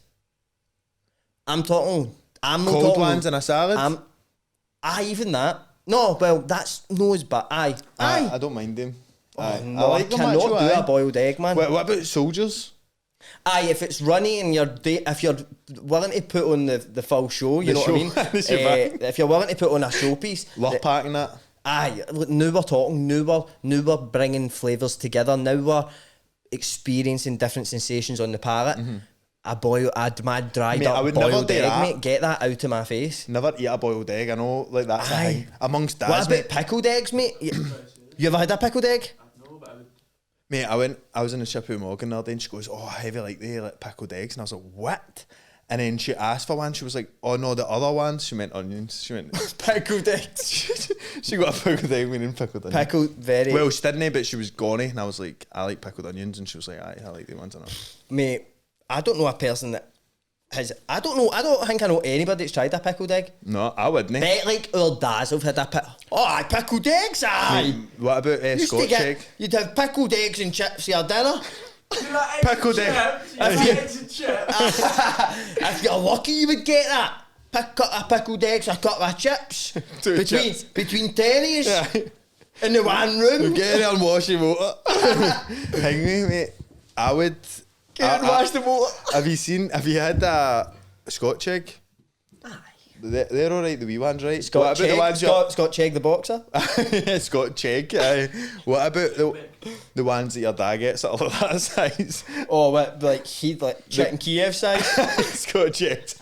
I'm not Cold talking... ones in a salad? Even that. No, well, that's... No, it's but... Aye. I don't mind them. Aye. No, I them cannot actually, do aye. a boiled egg, man. What about soldiers? Aye, if it's runny and if you're willing to put on the full show, you The know show. what I mean? That's your man. If you're willing to put on a showpiece, Love packing that. aye, look, now we're talking, now we're bringing flavours together, now we're experiencing different sensations on the palate. A mad dried Mate, I up would never boiled do egg, that. mate, get that out of my face. Never eat a boiled egg, I know, like that's a Aye. thing. Amongst What dads, about mate. pickled eggs, mate? You ever had a pickled egg? No, but I would. Mate, I was in the ship with Morgan the other day and she goes, oh, how do you like they like pickled eggs? And I was like, what? And then she asked for one, she was like, oh no, the other ones. She meant onions. She meant... Pickled eggs. she got a pickled egg meaning pickled onions. Pickled, very... Well, she didn't, but she was gony. And I was like, I like pickled onions. And she was like, aye, I like the ones. I know. Mate, I don't know a person that has... I don't think I know anybody that's tried a pickled egg. No, I wouldn't. Bet like our dads have had a aye, pickled eggs, aye. What about Used to Scotch get- egg? You'd have pickled eggs and chips for your dinner. Pickled egg. Eggs and chips. If you're lucky, you would get that. A pickled eggs, a cup of chips. Two chips. Between tennies in the one room. Get in there and wash your motor. Hang me, mate. I would... Get and wash the motor. Have you had a Scotch egg? Aye. They're alright, the wee ones, right? Scotch what about egg, the ones you're... Scotch egg the boxer. Scotch egg, aye. What about the ones that your dad gets that are like that size? Oh, what, like he'd like chicken Kiev size. Scotch eggs.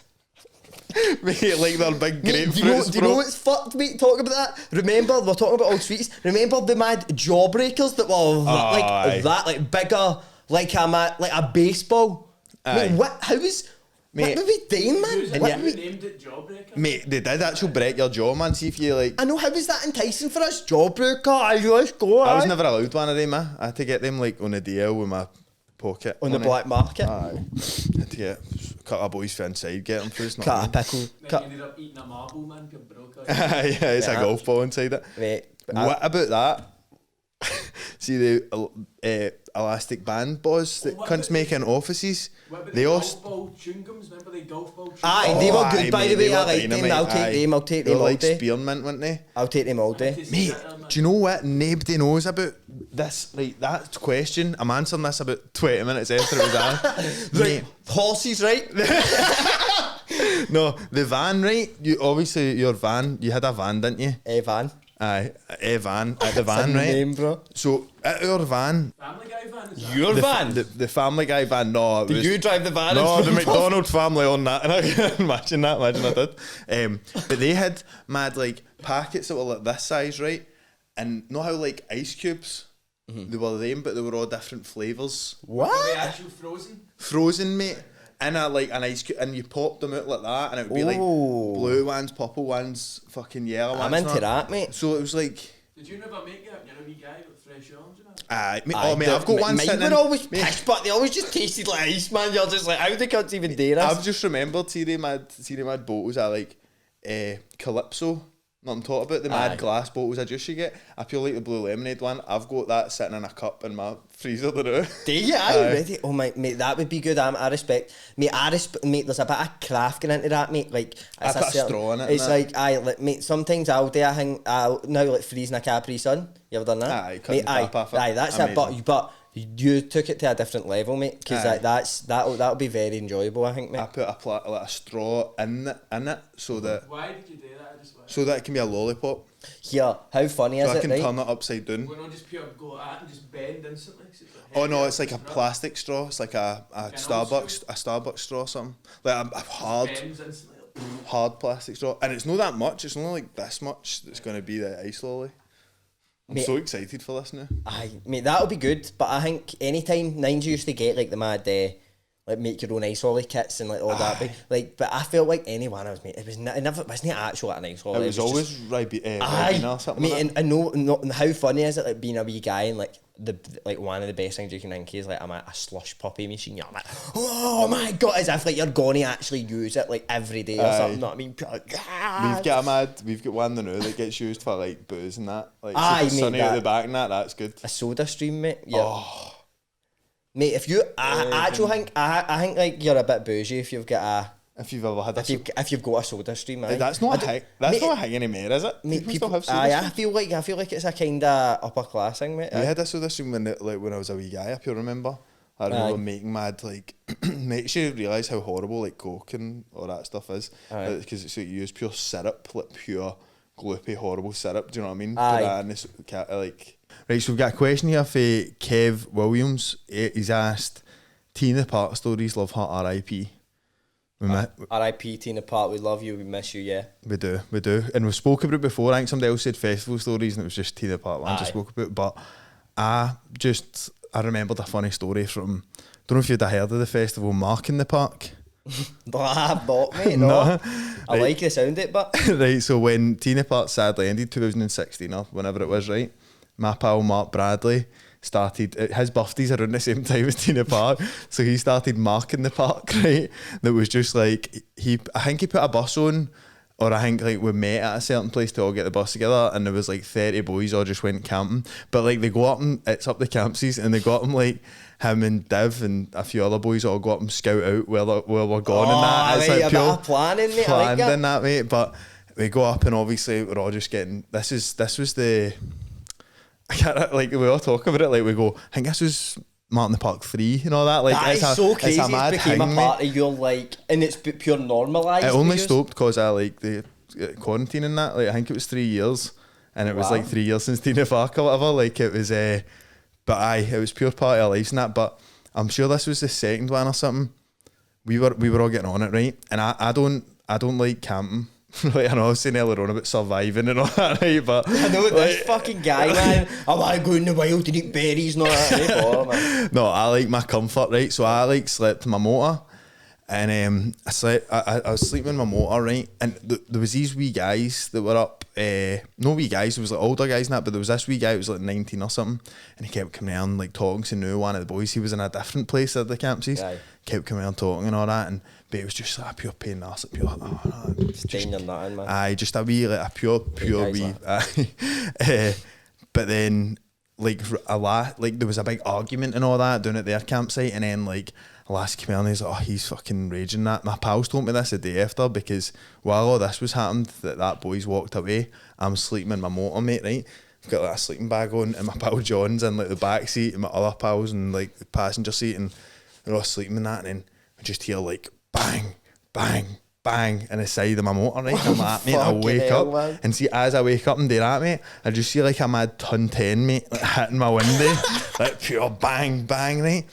Mate, like they're big Mate, grapefruits, do you know what's fucked, mate? Talking about that. Remember, we're talking about all sweets. Remember the mad jawbreakers that were aye. like bigger, like a baseball. Aye. Mate, how was? Mate. What were we doing, man? Who's What who were we- named it Jawbreaker? Mate, they did actually break your jaw, man. See if you like... I know, how was that enticing for us? Jawbreaker, aye, let's go, I was aye. never allowed one of them, I had to get them like on a deal with my pocket. On the money. black market. Aye. Had to get a couple of boys for inside, get them through. It's not Cut a me. pickle. Then you Cut. ended up eating a marble, man, got broke out. Yeah, it's a Yeah. golf ball inside it. Mate, What about that? See the elastic band boys that what cunts about- make in offices? What about They the all... golf ball chewing gums? Remember the golf ball chewing Aye, gums? they were aye, good, by mate, the way. they I were like them. dynamite, I'll take aye. them. I'll take They them were all like day. spearmint, weren't they? I'll take them all day. Mate, do you know what? Nobody knows about this. Like that question, I'm answering this about 20 minutes after it was asked. Right, horses, right? No, the van, right? You obviously your van. You had a van, didn't you? Evan. Aye, a van at the That's van, a right? name, bro. So at our van, Family Guy van, is that? Your the, van? the Family Guy van. No, it Did was, you drive the van? No, and the stuff? McDonald family on that. And I can imagine that. Imagine I did. But they had mad like packets that were like this size, right? And know how like ice cubes. They were them, but they were all different flavours. Were they What? actual frozen? Frozen, mate. In a like an ice cube, and you popped them out like that, and it would be like Oh. blue ones, purple ones, fucking yellow ones. I'm into and that, mate. So it was like, Did you never make it? You're a wee guy with fresh arms and that? mate, Aye, oh mate, I've got one mine sitting were in. always mate, pish, but they always just tasted like ice, man. You're just like, how the cunts even dare us? I've just remembered, see the mad bottles are like Calypso. No, I'm talking about the mad glass bottles I just you get. I feel like the blue lemonade one. I've got that sitting in a cup in my freezer now. Do you? Ready? Oh my, mate, that would be good. I respect, mate. Mate, there's a bit of craft going into that, mate. Like, I put a straw in it. It's like, mate. Sometimes I'll do. I think I'll now like freezing a Capri Sun. You ever done that? Aye, cutting the top off it. Aye, that's it. But you took it to a different level, mate. Because that'll be very enjoyable, I think, mate. I put a straw in it so that. Why did you do that? So that it can be a lollipop. Here, how funny is So it? I can right? turn it upside down. Well, no, just pure go at it and just bend instantly. Oh no, it's like a plastic straw. It's like a Starbucks straw or something. Like a hard plastic straw. And it's not that much, it's only like this much that's going to be the ice lolly. I'm so excited for this now. Aye, mate, that'll be good. But I think anytime Nines used to get like the mad like make your own ice lolly kits and like all that, like. But I felt like anyone I was mate, it wasn't actual an ice lolly. It was always Ribena or something. Mate, like that. and I know how funny is it like being a wee guy and like one of the best things you can think is like a slush puppy machine. You're like, oh my god, as if like you're going to actually use it like every day or something. Know what I mean? We've got one now that gets used for like booze and that. Like mate, at the back and that's good. A soda stream, mate. Yeah. Oh. Mate, if you, I actually think, I think like you're a bit bougie if you've got if you've ever had if you've got a soda stream. That's not a thing anymore, is it? Mate, people still have soda streams? I feel like it's a kind of upper class thing, mate. We had a soda stream when I was a wee guy. If you remember, I remember making mad like makes you realise how horrible like Coke and all that stuff is because it's like you use pure syrup, like pure gloopy horrible syrup. Do you know what I mean? And this, like. Right, so we've got a question here for Kev Williams. He's asked, Tina Park stories, love her, R.I.P. R.I.P. Tina Park, we love you, we miss you, yeah. We do. And we've spoken about it before. I think somebody else said festival stories and it was just Tina Park ones I spoke about. But I remembered a funny story from, don't know if you'd have heard of the festival Mark in the Park. Not mate, no. I like the sound of it, but. Right, so when Tina Park sadly ended 2016 or whenever it was, right? My pal Mark Bradley started, his birthday's around the same time as Tina Park, so he started marking the park, right? That was just like, I think he put a bus on, or I think like we met at a certain place to all get the bus together, and there was like 30 boys all just went camping. But like they go up and it's up the campsies, and they got him like, him and Div and a few other boys all go up and scout out where we're going and that. It's like pure planning, mate. Planned in that, mate. But we go up and obviously we're all just getting, this was the, like we all talk about it, like we go, I think this was Martin the Park 3 and all that. Like that is so crazy. It's became a part of your like, and it's pure normalised. It only stopped because I like the quarantine and that. Like I think it was 3 years, and it was like 3 years since Tina Park or whatever. Like it was, but it was pure part of our lives and that. But I'm sure this was the second one or something. We were all getting on it, right? And I don't like camping. Like I know I was saying earlier on about surviving and all that, right? But I know this fucking guy, man. I want to go in the wild to eat berries and all that. Right? Oh, man. No, I like my comfort, right? So I like slept in my motor, and I was sleeping in my motor, right? And there was these wee guys that were up. No wee guys, it was like older guys and that, but there was this wee guy who was like 19 or something, and he kept coming down like talking to one of the boys. He was in a different place at the campsies. Aye. Kept coming down talking and all that, but it was just like a pure pain in the arse, like pure stain or nothing, man. Aye, just a wee like a pure wee. But then like there was a big argument and all that down at their campsite, and then like a lass came out and he's like, oh, he's fucking raging that. My pals told me this the day after, because while all this was happened, that boys walked away, I'm sleeping in my motor, mate, right? I've got like a sleeping bag on, and my pal John's in like the back seat, and my other pals in like the passenger seat, and we're all sleeping in that, and then I just hear like bang, bang, bang in the side of my motor, right? I'm like, mate, I wake up, man. And see, as I wake up and do that, mate, I just see like a mad ton 10, mate, like hitting my window, like pure bang, bang, right?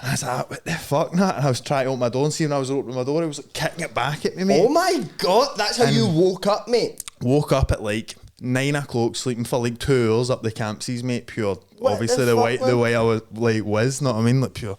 And I was like, what the fuck, Nat? And I was trying to open my door, and see when I was opening my door, it was like kicking it back at me, mate. Oh my god, that's how you woke up, mate? Woke up at like 9 o'clock, sleeping for like 2 hours up the campsies, mate. Pure, what obviously the way I was like know what I mean? Like pure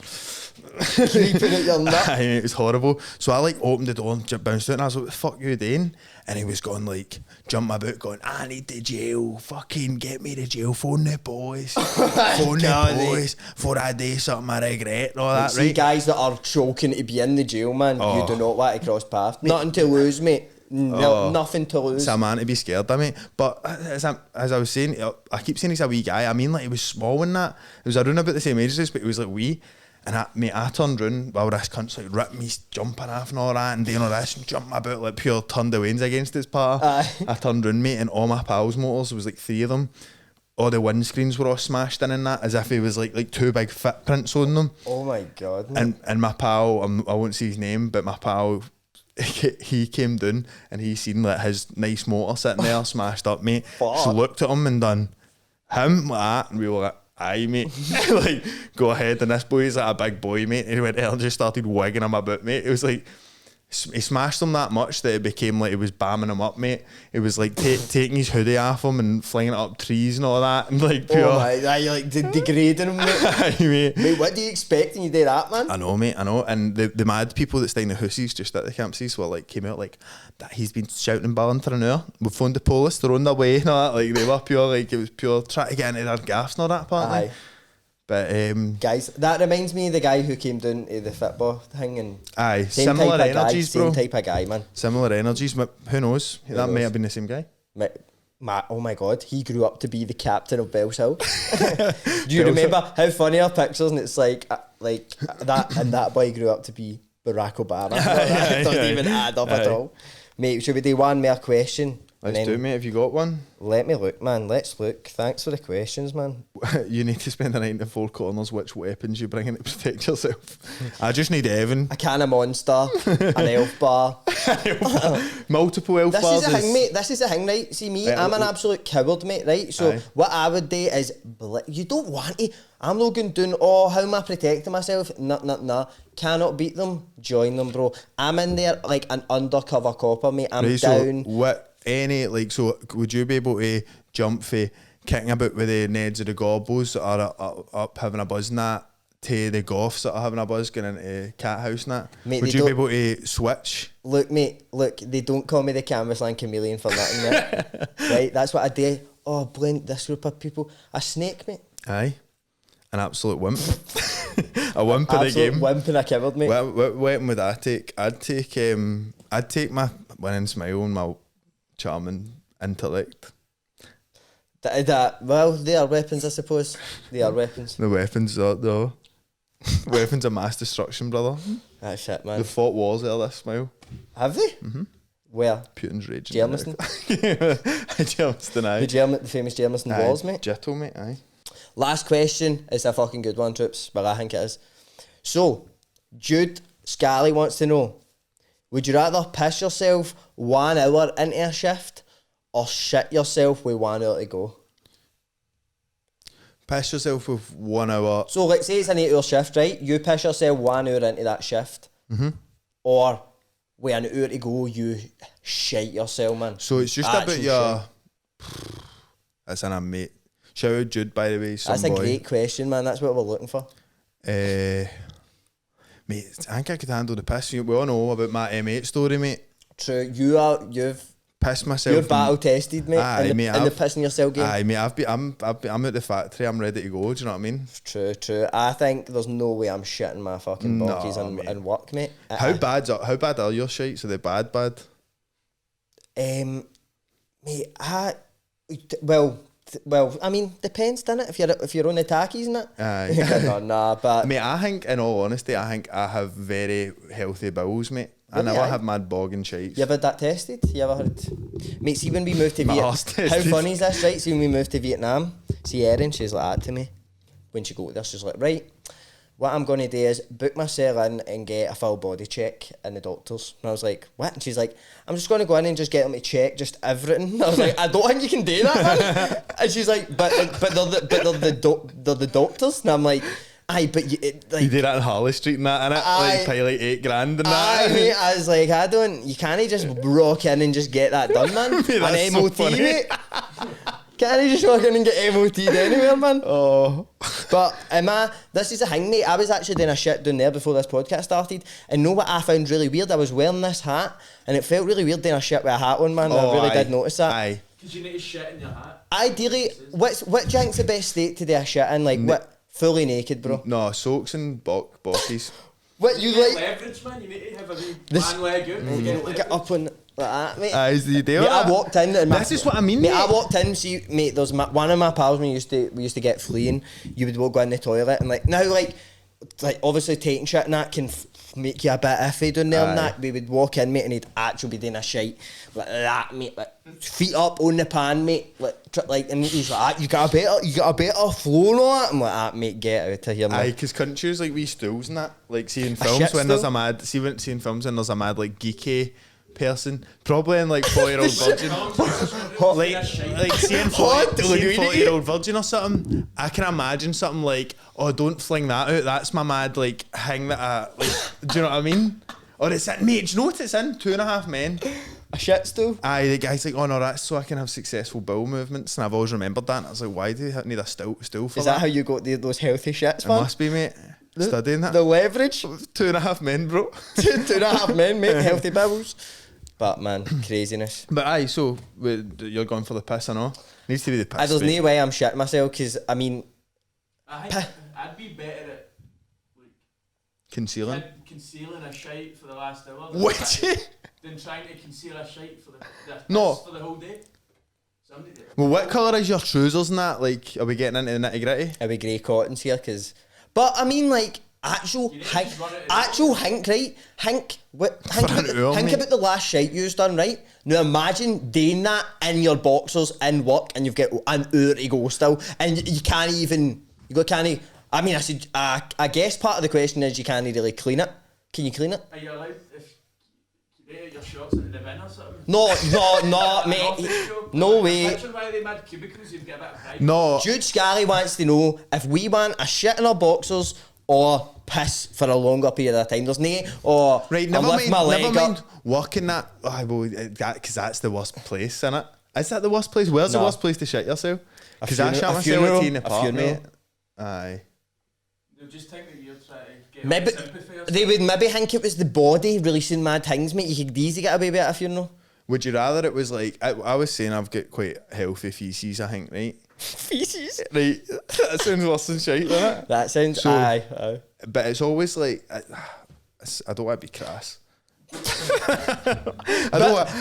creeping at your nut. Mate, it was horrible. So I like opened the door and bounced out, and I was like, what the fuck you doing? And he was going like, jump my boot, going, I need the jail, fucking get me the jail, phone the boys, phone the boys, for I do something I regret, and all that, right? See guys that are choking to be in the jail, man, you do not want to cross paths. Nothing to lose, mate. nothing to lose. It's a man to be scared of, mate. But as I was saying, I keep saying he's a wee guy. I mean, like, he was small in that. It was around about the same age as us, but he was like wee. And I turned round while this cunt's like ripped me jumping off and all that and doing all this and jumping about like pure turned the wains against his part. I turned round, mate, and all my pals' motors, there was like 3 of them. All the windscreens were all smashed in and that, as if he was like 2 big footprints on them. Oh my God, man. And my pal, I won't say his name, but my pal, he came down and he seen like his nice motor sitting there smashed up, mate. So looked at him and done him like that, and we were like, aye, mate. Like, go ahead. And this boy's like a big boy, mate. He went there and just started wigging him about, mate. It was like, he smashed him that much that it became like he was bamming him up, mate. It was like taking his hoodie off him and flinging it up trees and all that, and like pure. Oh my, you like degrading him, mate. Aye, mate. Mate, what do you expect when you do that, man? I know, mate. I know. And the mad people that stay in the houses just at the campsites were like, came out like that. He's been shouting and bawling for an hour. We've phoned the police. They're on their way and all that. Like, they were pure, like, it was pure trying to get into their gaffs and all that, apparently. Aye. But guys, that reminds me of the guy who came down to the football thing, and aye, similar energies, bro. Same type of guy, man. Similar energies, but who knows? That may have been the same guy. Oh my God, he grew up to be the captain of Bells Hill. Do you remember how funny our pictures? And it's like that, and that boy grew up to be Barack Obama. That doesn't even add up at all. Mate, should we do one more question? Let's do, mate. Have you got one? Let me look, man. Let's look. Thanks for the questions, man. You need to spend the night in the 4 corners. Which weapons you bring in to protect yourself? I just need Evan. A can of Monster, an elf bar. Multiple elf bars. This is the thing, mate. This is the thing, right? See me, I'm an absolute coward, mate, right? So what I would do is, you don't want to. I'm not going down, how am I protecting myself? Nah. Cannot beat them. Join them, bro. I'm in there like an undercover copper, mate. I'm down. So would you be able to jump for kicking about with the Neds or the Gobbles that are up having a buzz and that to the Goffs that are having a buzz going into Cat House and that? Mate, would you be able to switch? Look, mate, they don't call me the Canvasland Chameleon for nothing, mate. Right, that's what I do. Oh, blend this group of people. A snake, mate. Aye. An absolute wimp. A wimp of the game. Absolute wimp and a coward, mate. What weapon would I take? I'd take my winning smile and my charming intellect. Well, they are weapons, I suppose. They are weapons. The weapons are though. Weapons of mass destruction, brother. That's shit, man. They fought wars there, this smile. Have they? Mm-hmm. Where? Putin's rage. Germiston? Germiston, aye. The famous Germiston walls, mate. Jittle, mate, aye. Last question. It's a fucking good one, troops. Well, I think it is. So, Jude Scally wants to know, would you rather piss yourself 1 hour into a shift or shit yourself with 1 hour to go? Piss yourself with 1 hour. So let's say it's an 8 hour shift, right? You piss yourself 1 hour into that shift. Mm-hmm. Or with an hour to go, you shite yourself, man. So it's just about your... That's an mate. Shout out Jude, by the way. That's a great question, man. That's what we're looking for. Mate, I think I could handle the piss. We all know about my M8 story, mate. True. You've pissed myself. You're battle tested, mate. Aye, in the pissing yourself game. Aye, mate. I'm at the factory. I'm ready to go. Do you know what I mean? True. I think there's no way I'm shitting my fucking bockies and work, mate. How bad are your shites? Are they bad? Mate, well, I mean, depends, doesn't it? If you're on the tackies and that. Aye. Nah, but mate, I think, in all honesty, I have very healthy bowels, mate. I never have mad bogging shites. You ever had that tested? You ever heard? Mate, see when we moved to Vietnam. How funny is this, right? See when we moved to Vietnam, see Erin, she's like that to me. When she got there, she's like, right, what I'm going to do is book myself in and get a full body check in the doctors. And I was like, what? And she's like, I'm just going to go in and just get them to check just everything. And I was like, I don't think you can do that, man. And she's like, but they're the doctors. And I'm like, aye, but you did that in Harley Street and that, innit? Like pay like $8,000 and that. Aye, mate, I was like, you can't just rock in and just get that done, man. Mate, an MOT, so mate. Can't you just walk in and get MOT'd anywhere, man? Oh. But this is a thing, mate. I was actually doing a shit down there before this podcast started, and know what I found really weird? I was wearing this hat, and it felt really weird doing a shit with a hat on, man. I really did notice that. Aye. Because you need to shit in your hat. Ideally, what do you think's the best state to do a shit in? Like, what? Fully naked, bro? No, socks and bockies. What, you like? Leverage, man. You need to have a wee one leg out. Get up on... that, mate. Is the deal? Mate, I walked in and this is what I mean, mate. mate. I walked in, see, mate, there's one of my pals we used to get fleeing. You would go in the toilet and like obviously taking shit and that can make you a bit iffy down there and that. We would walk in, mate, and he'd actually be doing a shite like that, mate, like feet up on the pan, mate, and he's like, you got a better flow on that. I'm like, mate, get out of here, man. Because countries like wee stools and that, like seeing films when there's seeing films when there's a mad like geeky person, probably in like 4-year-old virgin, like seeing 40-year-old virgin or something. I can imagine something like, oh, don't fling that out. That's my mad like hang that like. Do you know what I mean? Or it's in, mate. Do you know what it's in? 2.5 Men. A shit stool. The guy's like, oh no, that's so I can have successful bowel movements, and I've always remembered that. And I was like, why do you need a stool for? Is that how you got those healthy shits, man? Man? It must be, mate. Studying that. The leverage. 2.5 Men, bro. 2.5 Men, mate. Healthy bowels. But man, craziness. But so you're going for the piss, I know. Needs to be the piss. There's no way I'm shitting myself because I mean, I'd be better at like concealing a shite for the last hour. Than trying to conceal a shite for the whole day. Well, what colour is your trousers and that? Like, are we getting into the nitty gritty? Are we grey cottons here? But I mean, like. Actual hink, right? Hink about the last shite you've done, right? Now imagine doing that in your boxers in work and you've got an hour to go still and you can't even, I mean, I guess part of the question is you can't really clean it. Can you clean it? Are you allowed if you get your shots into the bin or something? No, mate. No way. Imagine why they mad cubicles, you'd get a bit of pride. No. Jude Scally wants to know if we want a shit in our boxers or piss for a longer period of time. There's no, or right, never mind working that. Because that's the worst place, isn't it? Is that the worst place? Where's the worst place to shit yourself? Because I shit myself in the park, mate. Aye. They'll just think that you're trying to get maybe sympathy or they would maybe think it was the body releasing mad things, mate. You could easily get away with it at a funeral. Would you rather it was like, I was saying I've got quite healthy feces, I think, right? Feces? Right. That sounds worse than shite, doesn't it? That sounds, aye. But it's always like, I don't want to be crass.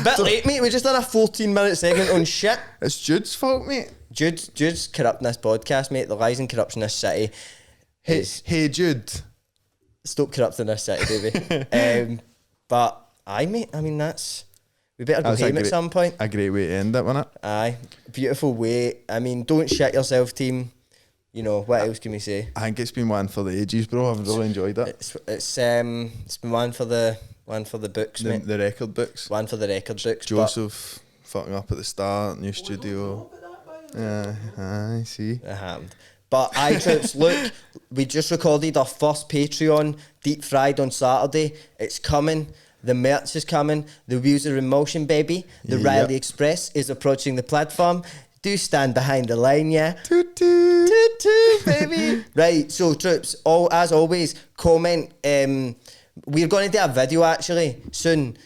Bit late, mate. We just done a 14-minute segment on shit. It's Jude's fault, mate. Jude's corrupting this podcast, mate. The lies and corruption in this city. Hey, Jude. Stop corrupting this city, baby. But aye, mate. I mean, we better go home at some point. A great way to end it, wasn't it? Aye, beautiful way. I mean, don't shit yourself, team. You know, what else can we say? I think it's been one for the ages, bro. I've really enjoyed it. It's been one for the books, mate. The record books. One for the record books. Joseph fucking up at the start, new studio. Yeah, I see. It happened. But troops, look, we just recorded our first Patreon deep fried on Saturday. It's coming. The merch is coming. The wheels are in motion, baby. The Reilly Express is approaching the platform. Do stand behind the line, yeah. Toot toot. Toot toot, baby. Right, so troops, as always, comment. We're going to do a video actually soon,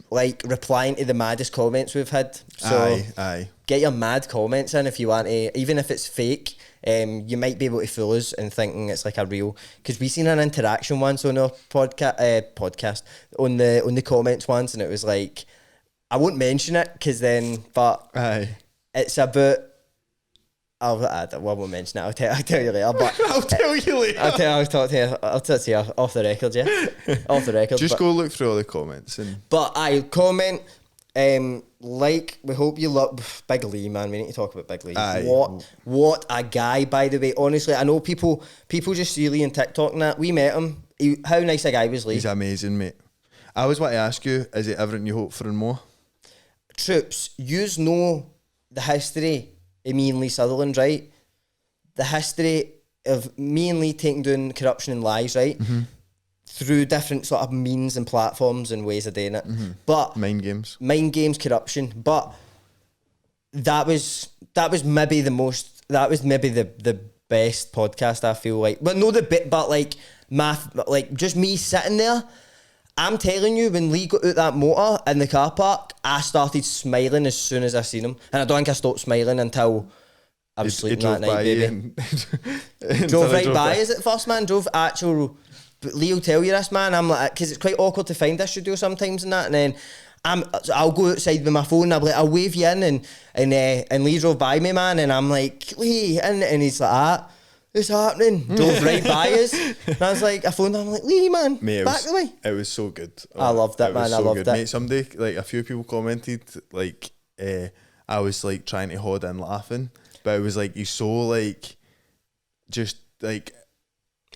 like replying to the maddest comments we've had. So aye. Get your mad comments in if you want to, even if it's fake. You might be able to fool us and thinking it's like a real, because we seen an interaction once on our podcast on the comments once, and it was like, I won't mention it but it's about. I won't mention it. I'll tell you later. But I'll tell you later. I'll talk to you off the record. Yeah, off the record. Just go look through all the comments But I comment. We hope you love Big Lee, man. We need to talk about Big Lee. Aye. What a guy, by the way. Honestly, I know people just see Lee on TikTok and that. We met him. How nice a guy was Lee? He's amazing, mate. I always want to ask you, is it everything you hope for and more? Troops, yous know the history of me and Lee Sutherland, right? The history of me and Lee taking down corruption and lies, right? Mm-hmm. Through different sort of means and platforms and ways of doing it. Mm-hmm. But mind games, corruption. But that was maybe the best podcast, I feel like. But no, just me sitting there. I'm telling you, when Lee got out that motor in the car park, I started smiling as soon as I seen him. And I don't think I stopped smiling until I was sleeping that night, baby. Drove right by us at first, man. But Lee will tell you this, man. I'm like, because it's quite awkward to find this studio sometimes and that. And then I'll go outside with my phone, I'll be like, I'll wave you in, and Lee drove by me, man, and I'm like, Lee, and he's like, what's happening? Drove right by us, and I was like, I phoned him, I'm like, Lee, man, Mate, back the way. It was so good. I loved it, man. Was I so loved good. it. Mate, somebody, like a few people commented, like I was like trying to hold in laughing, but it was like he's so like just like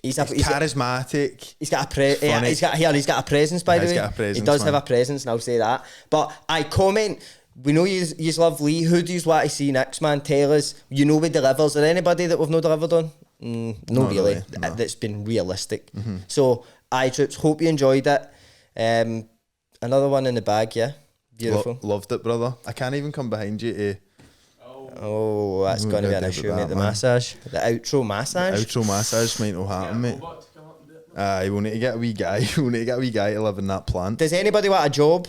he's charismatic. He's got a presence, by the way. Got a presence, he does man. have a presence, and I'll say that. But I comment. We know you love Lee. Who do you want to see next, man? Tell us. You know we delivers. Is there anybody that we've not delivered on? No, Not really. really, no. That's been realistic. So, troops. Hope you enjoyed it. Another one in the bag, yeah. Beautiful. Loved it, brother. I can't even come behind you to. Oh, that's going to be an issue, mate. The massage, the outro massage. Outro massage might not happen, mate. You need to get a wee guy. You need to get a wee guy to live in that plant. Does anybody want a job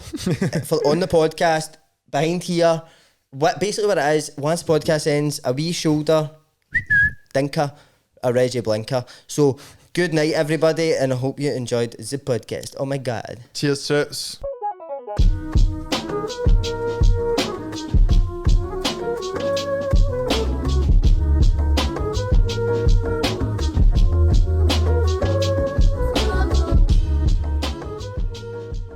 on the podcast behind here? What it is, once the podcast ends, a wee shoulder dinker, a Reggie blinker. So good night, everybody, and I hope you enjoyed the podcast. Oh my god. Cheers, chits.